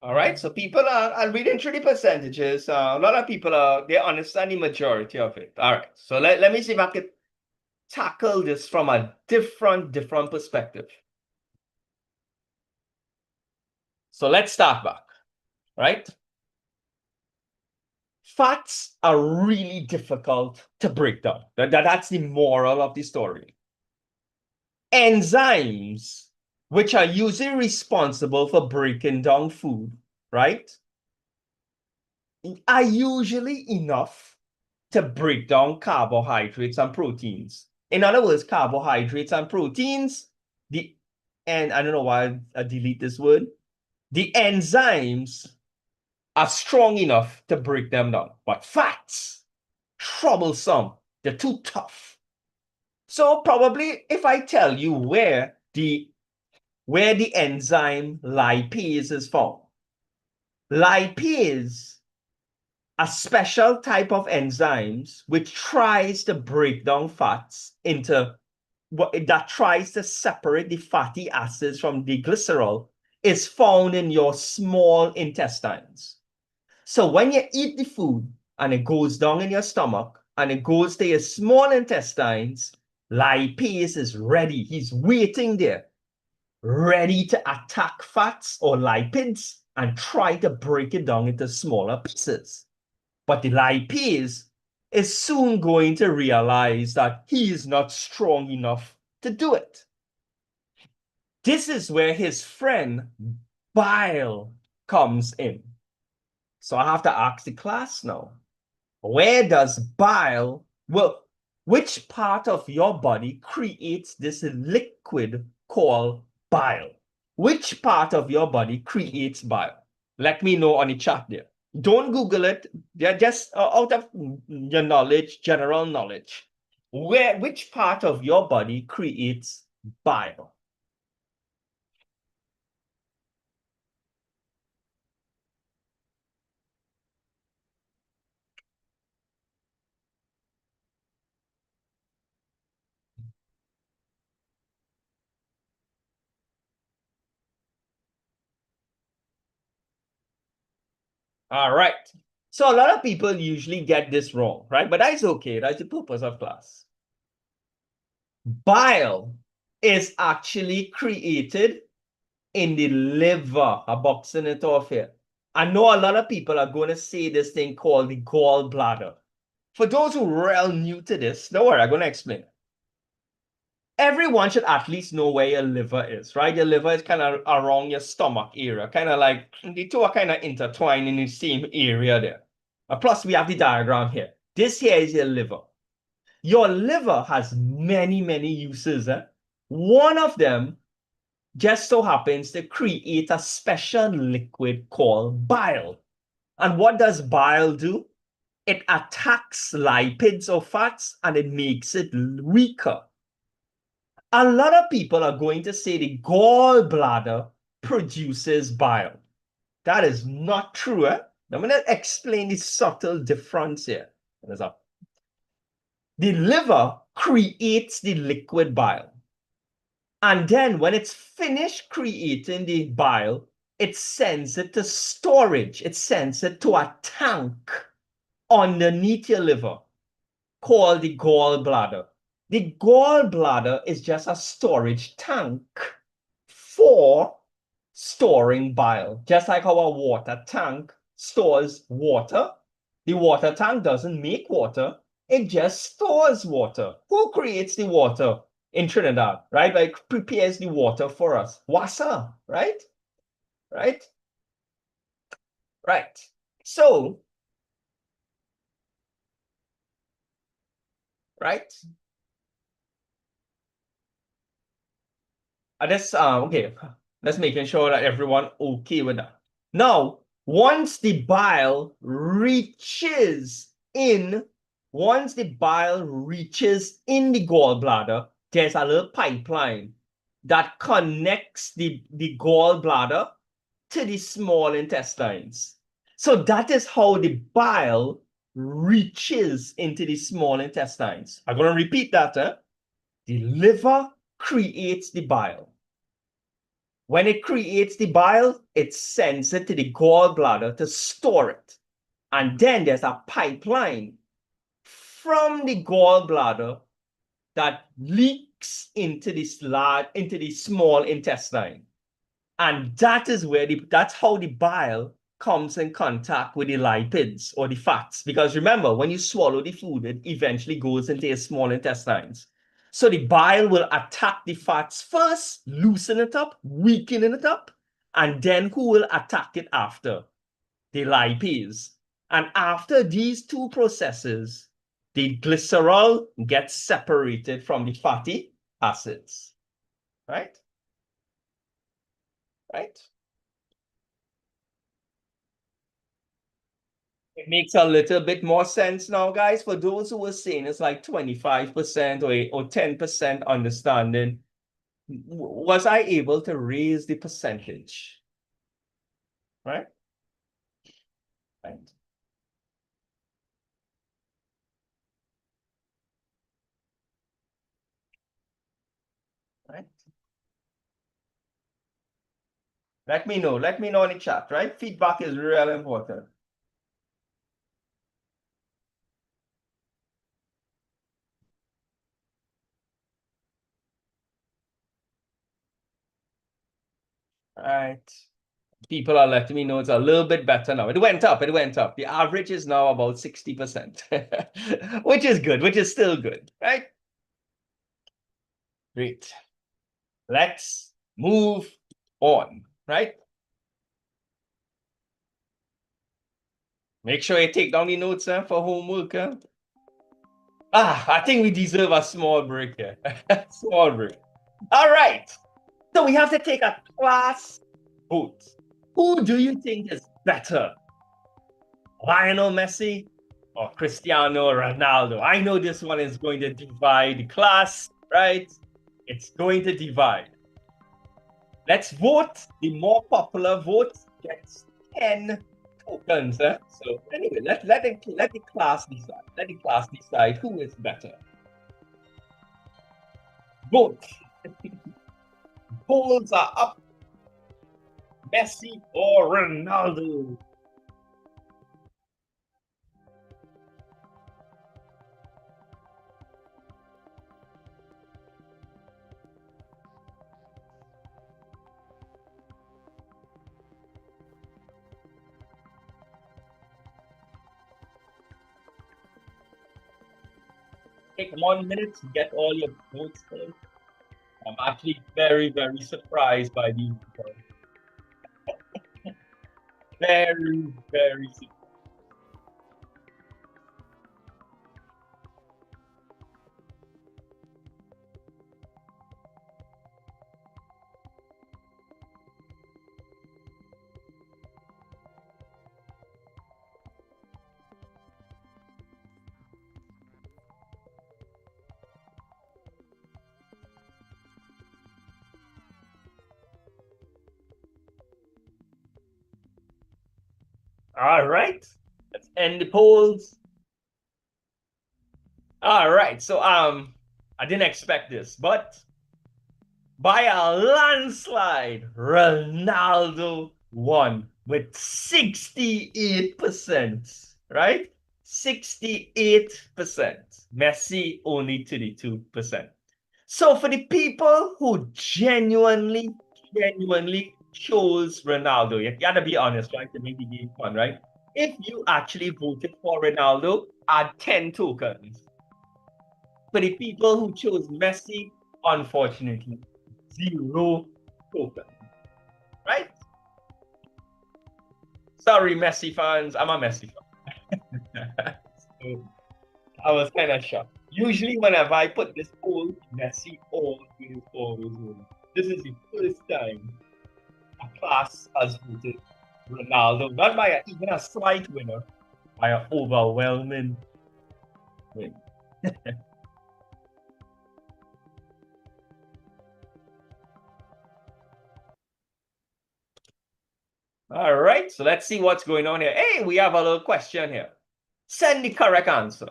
All right, so people are reading through the percentages. A lot of people they understand the majority of it. All right, so let me see if I can tackle this from a different perspective. So let's start back, right? Fats are really difficult to break down. That's the moral of the story. Enzymes, which are usually responsible for breaking down food, right, are usually enough to break down carbohydrates and proteins. In other words, carbohydrates and proteins, and I don't know why I delete this word, the enzymes are strong enough to break them down. But fats, troublesome, they're too tough. So probably if I tell you where the enzyme lipase is found, lipase, a special type of enzymes which tries to break down fats into that tries to separate the fatty acids from the glycerol, is found in your small intestines. So when you eat the food and it goes down in your stomach and it goes to your small intestines, lipase is ready. He's waiting there, ready to attack fats or lipids and try to break it down into smaller pieces. But the lipase is soon going to realize that he is not strong enough to do it. This is where his friend bile comes in. So I have to ask the class now, where does bile, well, which part of your body creates this liquid called bile? Which part of your body creates bile? Let me know on the chat there. Don't Google it. They're just out of your knowledge, general knowledge. Which part of your body creates bile? All right. So a lot of people usually get this wrong, right? But that's okay. That's the purpose of class. Bile is actually created in the liver. I'm boxing it off here. I know a lot of people are going to say this thing called the gallbladder. For those who are real new to this, don't worry, I'm going to explain. Everyone should at least know where your liver is, right? Your liver is kind of around your stomach area, kind of like the two are kind of intertwined in the same area there. Plus, we have the diagram here. This here is your liver. Your liver has many, many uses. One of them just so happens to create a special liquid called bile. And what does bile do? it attacks lipids or fats and it makes it weaker. A lot of people are going to say the gallbladder produces bile. That is not true. I'm going to explain the subtle difference here. The liver creates the liquid bile. And then when it's finished creating the bile, it sends it to storage. It sends it to a tank underneath your liver called the gallbladder. The gallbladder is just a storage tank for storing bile. Just like our water tank stores water, the water tank doesn't make water, it just stores water. Who creates the water in Trinidad, right? Like prepares the water for us. Wasa, right? Right? Right. So, right? Okay, let's making sure that everyone okay with that. Now, once the bile reaches in, once the bile reaches in the gallbladder, there's a little pipeline that connects the gallbladder to the small intestines. So that is how the bile reaches into the small intestines. I'm going to repeat that. The liver creates the bile. When it creates the bile, it sends it to the gallbladder to store it. And then there's a pipeline from the gallbladder that leaks into the small intestine. And that is where that's how the bile comes in contact with the lipids or the fats. Because remember, when you swallow the food, it eventually goes into your small intestines. So the bile will attack the fats first, loosen it up, weakening it up, and then who will attack it after? The lipase. And after these two processes, the glycerol gets separated from the fatty acids. Right? Right? It makes a little bit more sense now, guys. For those who were saying it's like 25% or 10% understanding, was I able to raise the percentage? Right? Right. Right. Let me know. Let me know in the chat, right? Feedback is real important. All right. People are letting me know it's a little bit better now. It went up. It went up. The average is now about 60%, which is good, which is still good, right? Great. Let's move on, right? Make sure you take down the notes for homework. I think we deserve a small break here. Small break. All right. So we have to take a class vote. Who do you think is better? Lionel Messi or Cristiano Ronaldo? I know this one is going to divide the class, right? It's going to divide. Let's vote. The more popular vote gets 10 tokens. So anyway, let the class decide. Let the class decide who is better. Vote. Polls are up. Messi or Ronaldo? Take 1 minute to get all your votes in. I'm actually very, very surprised by these people. Very, very surprised. All right. Let's end the polls. All right. So I didn't expect this, but by a landslide, Ronaldo won with 68%, right? 68%. Messi only 32%. So for the people who genuinely chose Ronaldo, you gotta be honest, right? To make the game fun, right? If you actually voted for Ronaldo, add 10 tokens. For the people who chose Messi, unfortunately, zero tokens, right? Sorry, Messi fans. I'm a Messi fan. So I was kind of shocked. Usually, whenever I put this poll, Messi always wins. This is the first time a class has voted Ronaldo, not by even a slight winner, by an overwhelming win. All right, so let's see what's going on here. Hey, we have a little question here. Send the correct answer.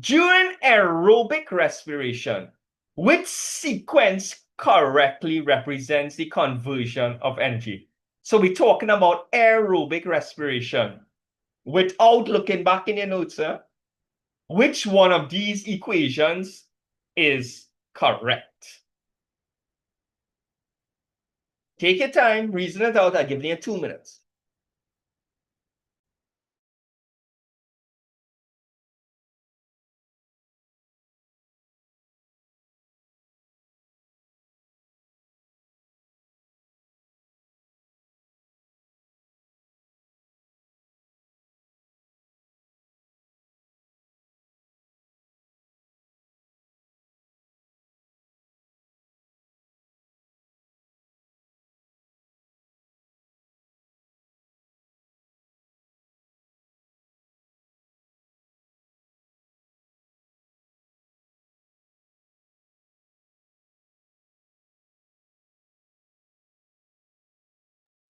During aerobic respiration, which sequence correctly represents the conversion of energy? So we're talking about aerobic respiration. Without looking back in your notes, which one of these equations is correct? Take your time, reason it out. I'll give you 2 minutes.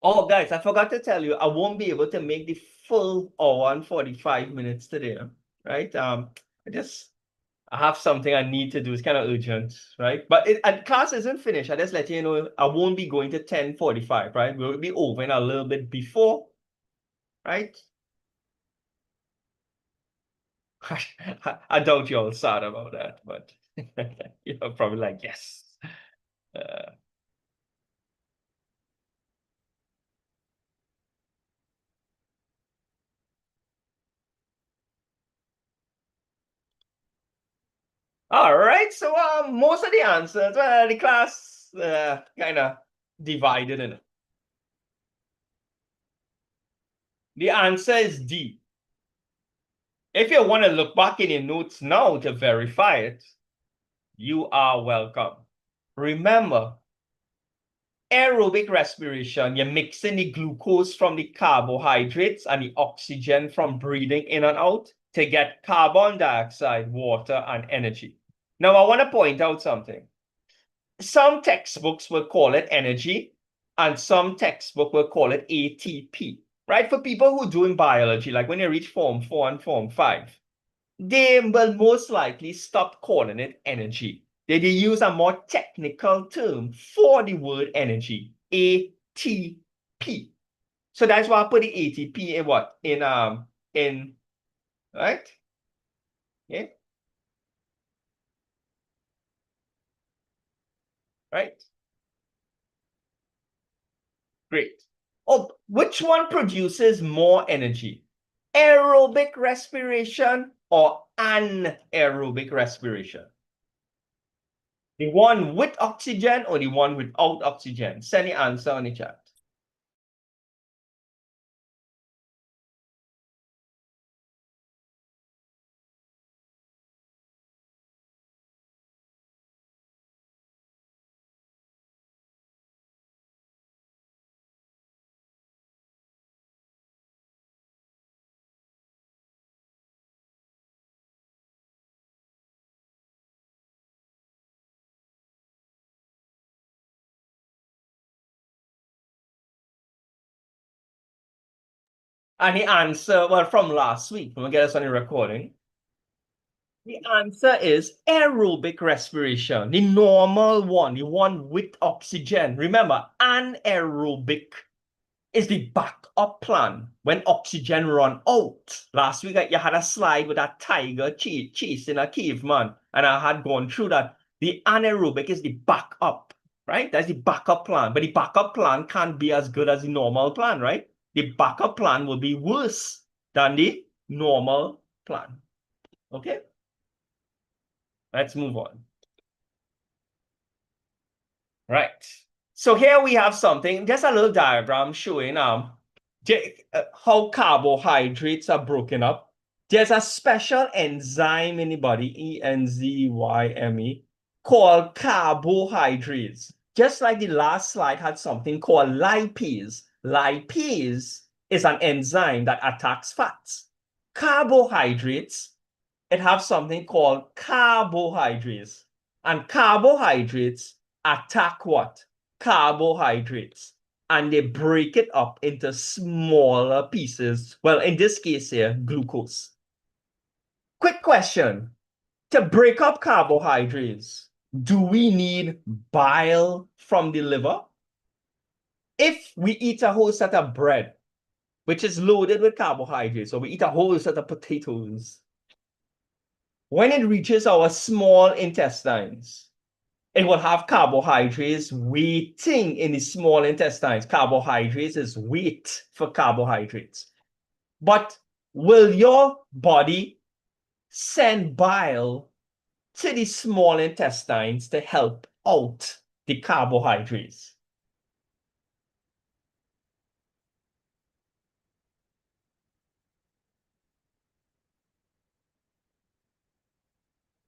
Oh, guys, I forgot to tell you, I won't be able to make the full hour and 45 minutes today, right? I have something I need to do. It's kind of urgent, right? But and class isn't finished. I just let you know I won't be going to 10:45, right? We'll be over in a little bit before, right? I doubt you're all sad about that, but you're probably like, yes. Uh, all right. So most of the answers, well, the class kind of divided in it. The answer is D. If you want to look back in your notes now to verify it, you are welcome. Remember, aerobic respiration, you're mixing the glucose from the carbohydrates and the oxygen from breathing in and out to get carbon dioxide, water, and energy. Now, I want to point out something. Some textbooks will call it energy, and some textbook will call it ATP, right? For people who do in biology, like when you reach Form 4 and Form 5, they will most likely stop calling it energy. They use a more technical term for the word energy, ATP. So that's why I put the ATP in what? In right? Yeah, right. Great. Oh, which one produces more energy? Aerobic respiration or anaerobic respiration? The one with oxygen or the one without oxygen? Send the answer on the chat. And the answer, well, from last week, when we get us on the recording, the answer is aerobic respiration, the normal one, the one with oxygen. Remember, anaerobic is the backup plan when oxygen run out. Last week, you had a slide with a tiger chasing a caveman, and I had gone through that. The anaerobic is the backup, right? That's the backup plan. But the backup plan can't be as good as the normal plan, right? The backup plan will be worse than the normal plan. Okay? Let's move on. Right. So here we have something, just a little diagram showing how carbohydrates are broken up. There's a special enzyme in the body, enzyme, called carbohydrates. Just like the last slide had something called lipase. Lipase is an enzyme that attacks fats. Carbohydrates, it have something called carbohydrates. And carbohydrates attack what? Carbohydrates. And they break it up into smaller pieces. Well, in this case here, glucose. Quick question. To break up carbohydrates, do we need bile from the liver? If we eat a whole set of bread, which is loaded with carbohydrates, or we eat a whole set of potatoes, when it reaches our small intestines, it will have carbohydrates waiting in the small intestines. Carbohydrates is wait for carbohydrates. But will your body send bile to the small intestines to help out the carbohydrates?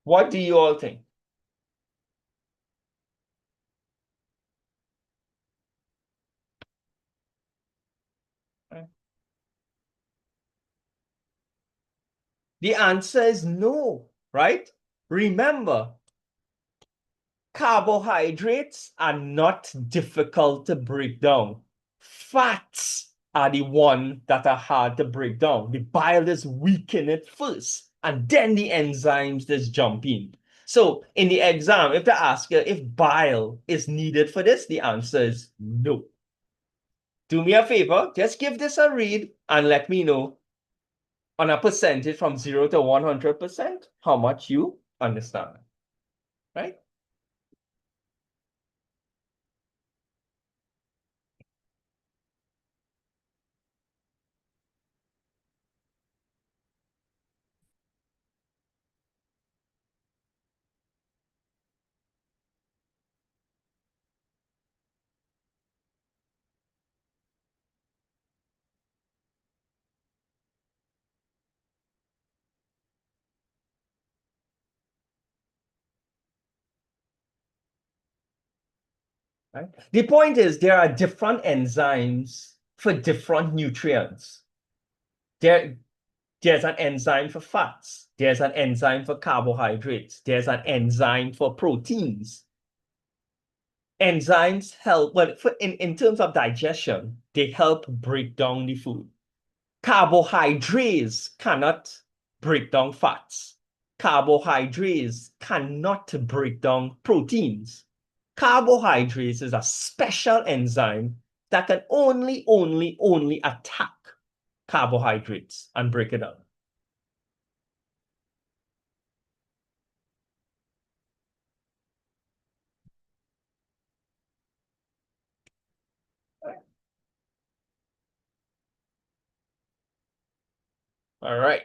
What do you all think? The answer is no, right? Remember, carbohydrates are not difficult to break down. Fats are the one that are hard to break down. The bile is weaken it first, and then the enzymes just jump in. So in the exam, if they ask you if bile is needed for this, the answer is no. Do me a favor, just give this a read and let me know on a percentage from 0 to 100% how much you understand, right? Right? The point is there are different enzymes for different nutrients. There's an enzyme for fats. There's an enzyme for carbohydrates. There's an enzyme for proteins. Enzymes help, well, in terms of digestion, they help break down the food. Carbohydrates cannot break down fats. Carbohydrates cannot break down proteins. Carbohydrates is a special enzyme that can only attack carbohydrates and break it down. All right.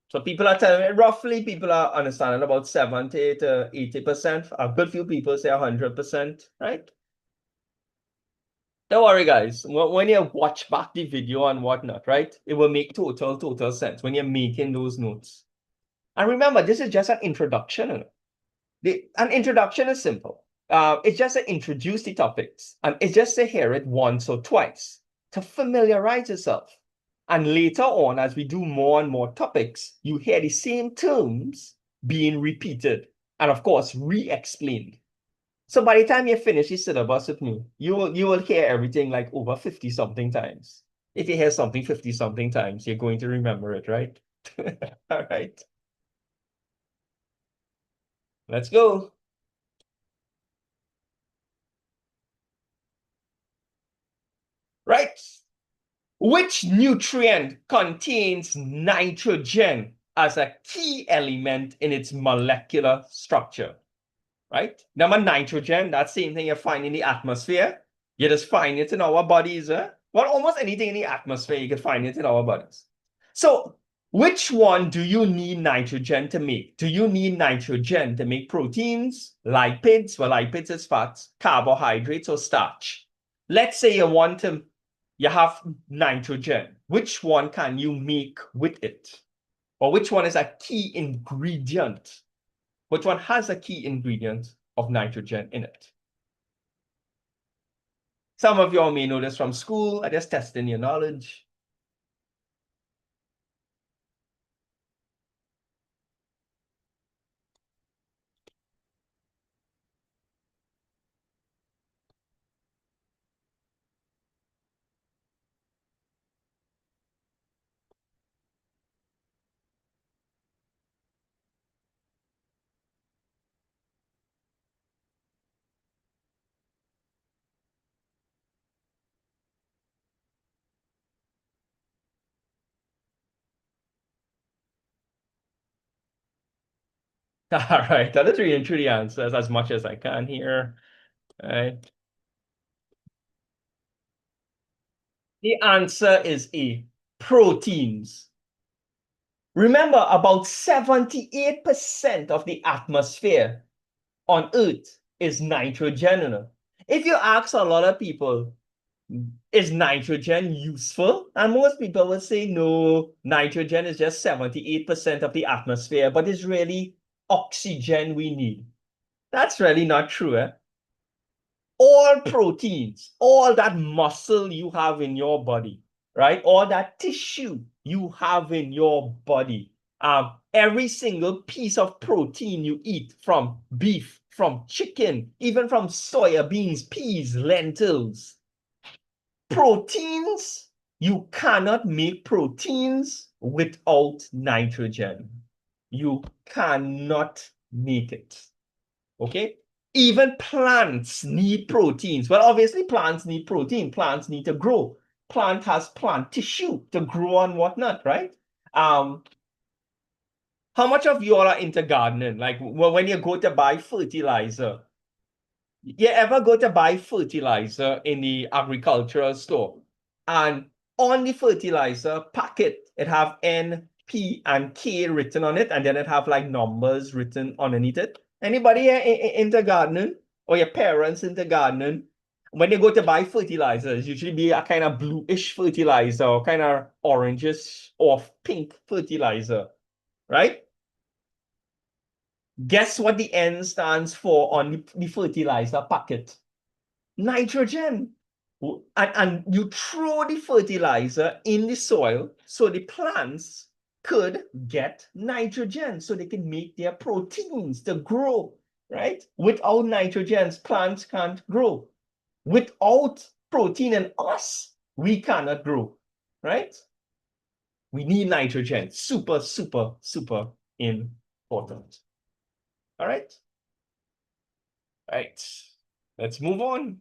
So people are telling me, roughly people are understanding about 70 to 80%. A good few people say 100%, right? Don't worry, guys. When you watch back the video and whatnot, right? It will make total sense when you're making those notes. And remember, this is just an introduction. An introduction is simple. It's just to introduce the topics, and it's just to hear it once or twice to familiarize yourself. And later on, as we do more and more topics, you hear the same terms being repeated and, of course, re-explained. So by the time you finish the syllabus with me, you will hear everything like over 50 something times. If you hear something 50 something times, you're going to remember it, right? All right. Let's go. Right. Which nutrient contains nitrogen as a key element in its molecular structure? Right? Number nitrogen, that same thing you find in the atmosphere. You just find it in our bodies. Well, almost anything in the atmosphere, you can find it in our bodies. So, which one do you need nitrogen to make? Do you need nitrogen to make proteins, lipids? Well, lipids is fats, carbohydrates, or starch. Let's say you have nitrogen. Which one can you make with it? Or which one is a key ingredient? Which one has a key ingredient of nitrogen in it? Some of y'all may know this from school. I just testing your knowledge. All right, I'll just read through the answers as much as I can here. All right. The answer is A, proteins. Remember, about 78% of the atmosphere on Earth is nitrogen. If you ask a lot of people, is nitrogen useful? And most people will say, no, nitrogen is just 78% of the atmosphere, but it's really oxygen we need. That's really not true. All proteins, all that muscle you have in your body, right? All that tissue you have in your body, every single piece of protein you eat from beef, from chicken, even from soya beans, peas, lentils, proteins, you cannot make proteins without nitrogen. You cannot make it. Okay? Even plants need proteins. Well, obviously, plants need protein. Plants need to grow. Plant has plant tissue to grow and whatnot, right? How much of you all are into gardening? Like when you go to buy fertilizer, you ever go to buy fertilizer in the agricultural store, and on the fertilizer packet, it have N, P, and K written on it, and then it have like numbers written underneath it. Anybody here into gardening, or your parents into gardening? When they go to buy fertilizer, it's usually be a kind of bluish fertilizer, or kind of orangish or pink fertilizer, right? Guess what the N stands for on the fertilizer packet? Nitrogen. And you throw the fertilizer in the soil so the plants could get nitrogen so they can make their proteins to grow, right? Without nitrogen, plants can't grow. Without protein in us, we cannot grow, right? We need nitrogen. Super, super, super important. All right. All right. Let's move on.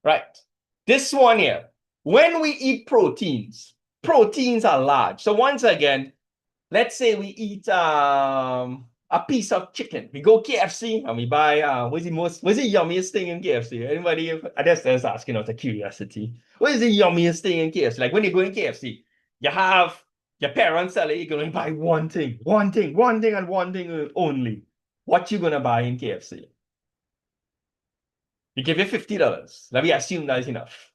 Right. This one here. When we eat proteins, proteins are large. So once again, let's say we eat a piece of chicken. We go KFC and we buy what's the yummiest thing in KFC? Anybody? I just asking out of curiosity. What is the yummiest thing in KFC? Like when you go in KFC, you have your parents tell you you're gonna buy one thing, and one thing only. What you gonna buy in KFC? You give you $50. Let me assume that is enough.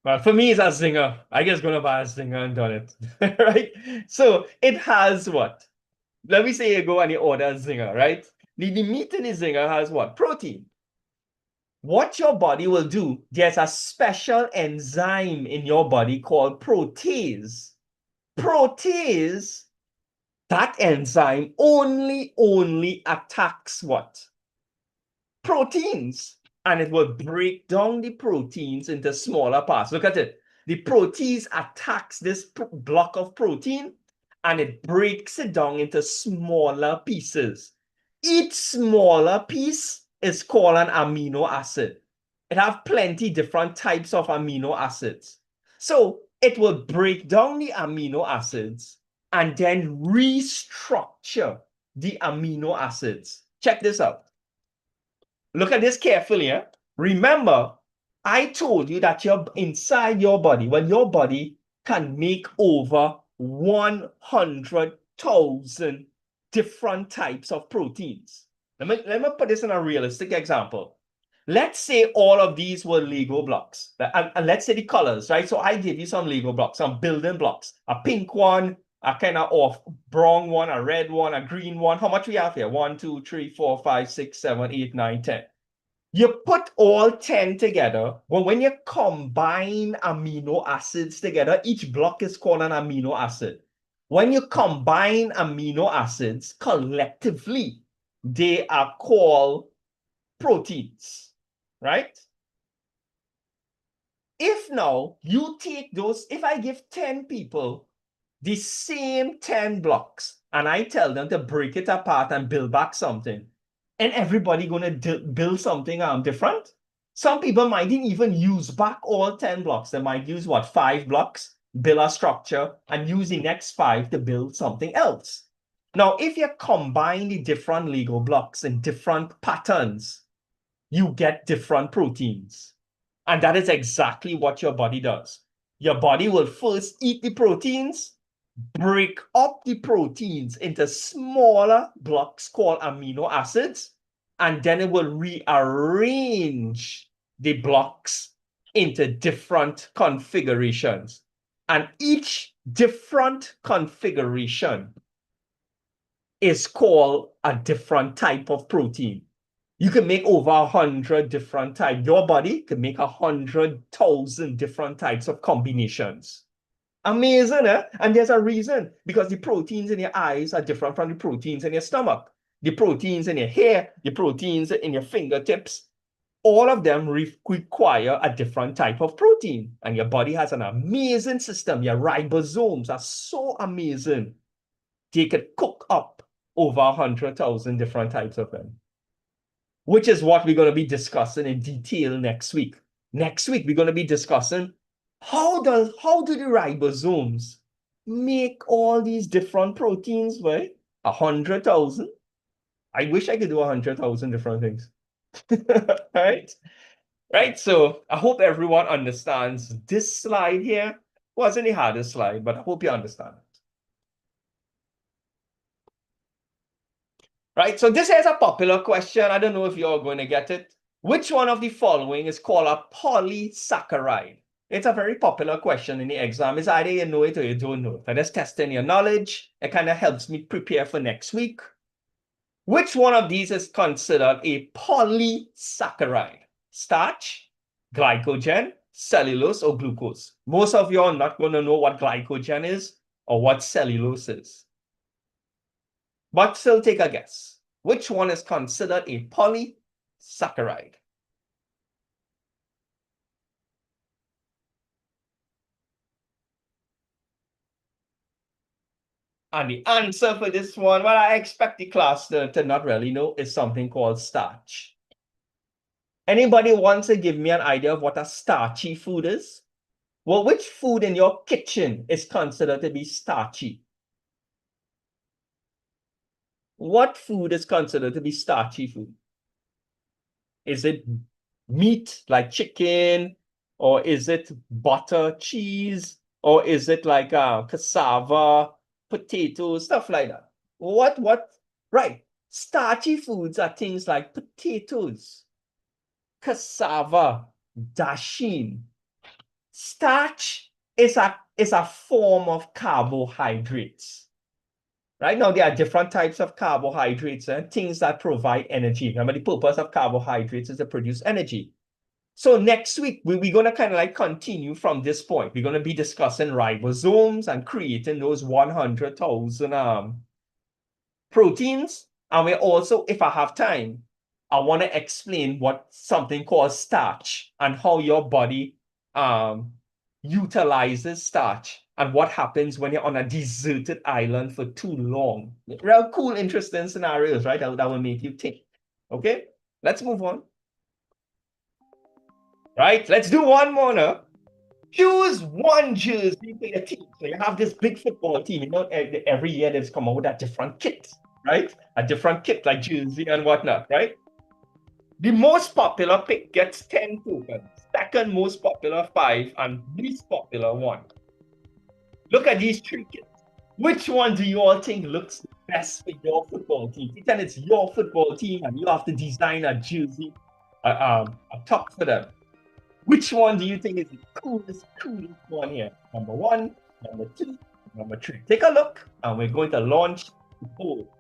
Well, for me, it's a zinger. I guess gonna buy a zinger and done it. Right? So it has what? Let me say you go and you order a zinger, right? The meat in the zinger has what? Protein. What your body will do, there's a special enzyme in your body called protease Protease, that enzyme only attacks what? Proteins. And it will break down the proteins into smaller parts. Look at it. The protease attacks this block of protein and it breaks it down into smaller pieces. Each smaller piece is called an amino acid. It has plenty different types of amino acids. So it will break down the amino acids and then restructure the amino acids. Check this out. Look at this carefully. Eh? Remember, I told you that you're inside your body, when your body can make over 100,000 different types of proteins. Let me put this in a realistic example. Let's say all of these were Lego blocks. And let's say the colors, right? So I gave you some Lego blocks, some building blocks, a pink one, a kind of off brown one, a red one, a green one. How much we have here? 1, 2, 3, 4, 5, 6, 7, 8, 9, 10. You put all 10 together, but when you combine amino acids together, each block is called an amino acid. When you combine amino acids collectively, they are called proteins, right? If now you take those, if I give 10 people the same 10 blocks and I tell them to break it apart and build back something, and everybody going to build something different. Some people might even use back all 10 blocks. They might use what, 5 blocks, build a structure, and use the next 5 to build something else. Now, if you combine the different Lego blocks in different patterns, you get different proteins. And that is exactly what your body does. Your body will first eat the proteins, break up the proteins into smaller blocks called amino acids, and then it will rearrange the blocks into different configurations. And each different configuration is called a different type of protein. You can make over 100 different types. Your body can make 100,000 different types of combinations. Amazing, eh? And there's a reason, because the proteins in your eyes are different from the proteins in your stomach. The proteins in your hair, the proteins in your fingertips, all of them require a different type of protein. And your body has an amazing system. Your ribosomes are so amazing. They could cook up over 100,000 different types of them, which is what we're going to be discussing in detail next week. Next week, we're going to be discussing how do the ribosomes make all these different proteins, right? 100,000. I wish I could do 100,000 different things. Right? Right. So I hope everyone understands this slide here. Wasn't the hardest slide, but I hope you understand it. Right. So this is a popular question. I don't know if you're going to get it. Which one of the following is called a polysaccharide? It's a very popular question in the exam. It's either you know it or you don't know it. I'm just testing your knowledge. It kind of helps me prepare for next week. Which one of these is considered a polysaccharide? Starch, glycogen, cellulose, or glucose? Most of you are not going to know what glycogen is or what cellulose is. But still take a guess. Which one is considered a polysaccharide? And the answer for this one, well, I expect the class to not really know, is something called starch. Anybody wants to give me an idea of what a starchy food is? Well, which food in your kitchen is considered to be starchy? What food is considered to be starchy food? Is it meat like chicken? Or is it butter, cheese? Or is it like cassava, potatoes, stuff like that? What? Right. Starchy foods are things like potatoes, cassava, dasheen. Starch is a form of carbohydrates. Right now, there are different types of carbohydrates and things that provide energy. Remember, the purpose of carbohydrates is to produce energy. So next week, we're going to kind of like continue from this point. We're going to be discussing ribosomes and creating those 100,000 proteins. And we also, if I have time, I want to explain what something called starch and how your body utilizes starch and what happens when you're on a deserted island for too long. Real cool, interesting scenarios, right? That will make you think. Okay, let's move on. Right, let's do one more now. Choose one jersey for your team. So you have this big football team. You know, every year they've come out with a different kit, right? A different kit like jersey and whatnot, right? The most popular pick gets 10 tokens. Second most popular 5, and least popular 1. Look at these 3 kits. Which one do you all think looks best for your football team? Pretend it's your football team and you have to design a jersey, a top for them. Which one do you think is the coolest one here? Number 1, number 2, number 3. Take a look, and we're going to launch the poll.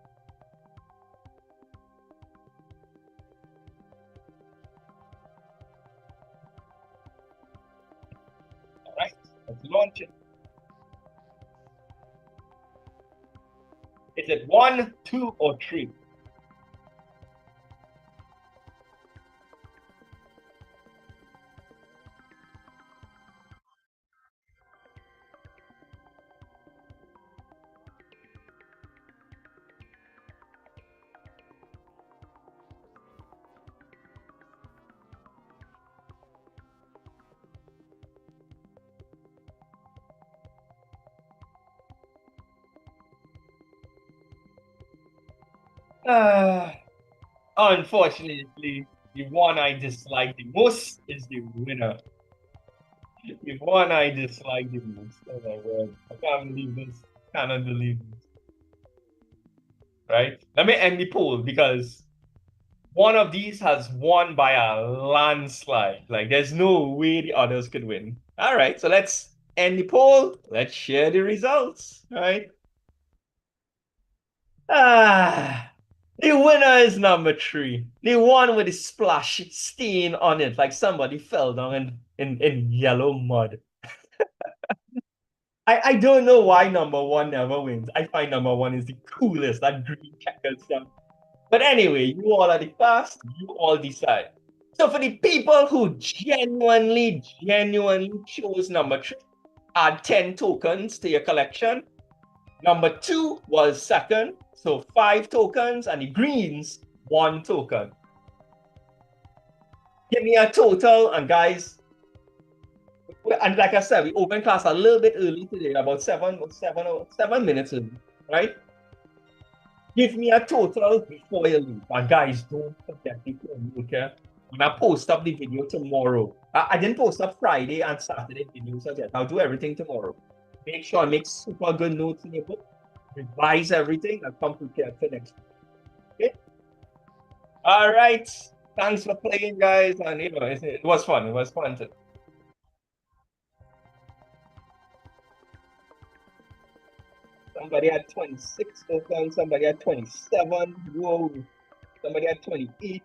All right, let's launch it. Is it 1, 2, or 3? Unfortunately, the one I dislike the most is the winner. The one I dislike the most. Oh my god. I can't believe this. Cannot believe this. Right? Let me end the poll because one of these has won by a landslide. Like, there's no way the others could win. All right, so let's end the poll. Let's share the results. All right. The winner is number 3. The one with the splash stain on it, like somebody fell down in yellow mud. I don't know why number 1 never wins. I find number 1 is the coolest, that green checkered stuff. But anyway, you all are the class, you all decide. So for the people who genuinely chose number 3, add 10 tokens to your collection. Number 2 was second, so 5 tokens, and the greens, 1 token. Give me a total, and guys, and like I said, we opened class a little bit early today, about 7 minutes early, right? Give me a total before you leave. And guys, don't forget the phone, okay? When I post up the video tomorrow, I didn't post up Friday and Saturday videos yet. I'll do everything tomorrow. Make sure I make super good notes in your book, revise everything, and come prepared for next week. Okay? All right. Thanks for playing, guys. And it was fun. It was fun. Somebody had 26 tokens, somebody had 27. Whoa. Somebody had 28.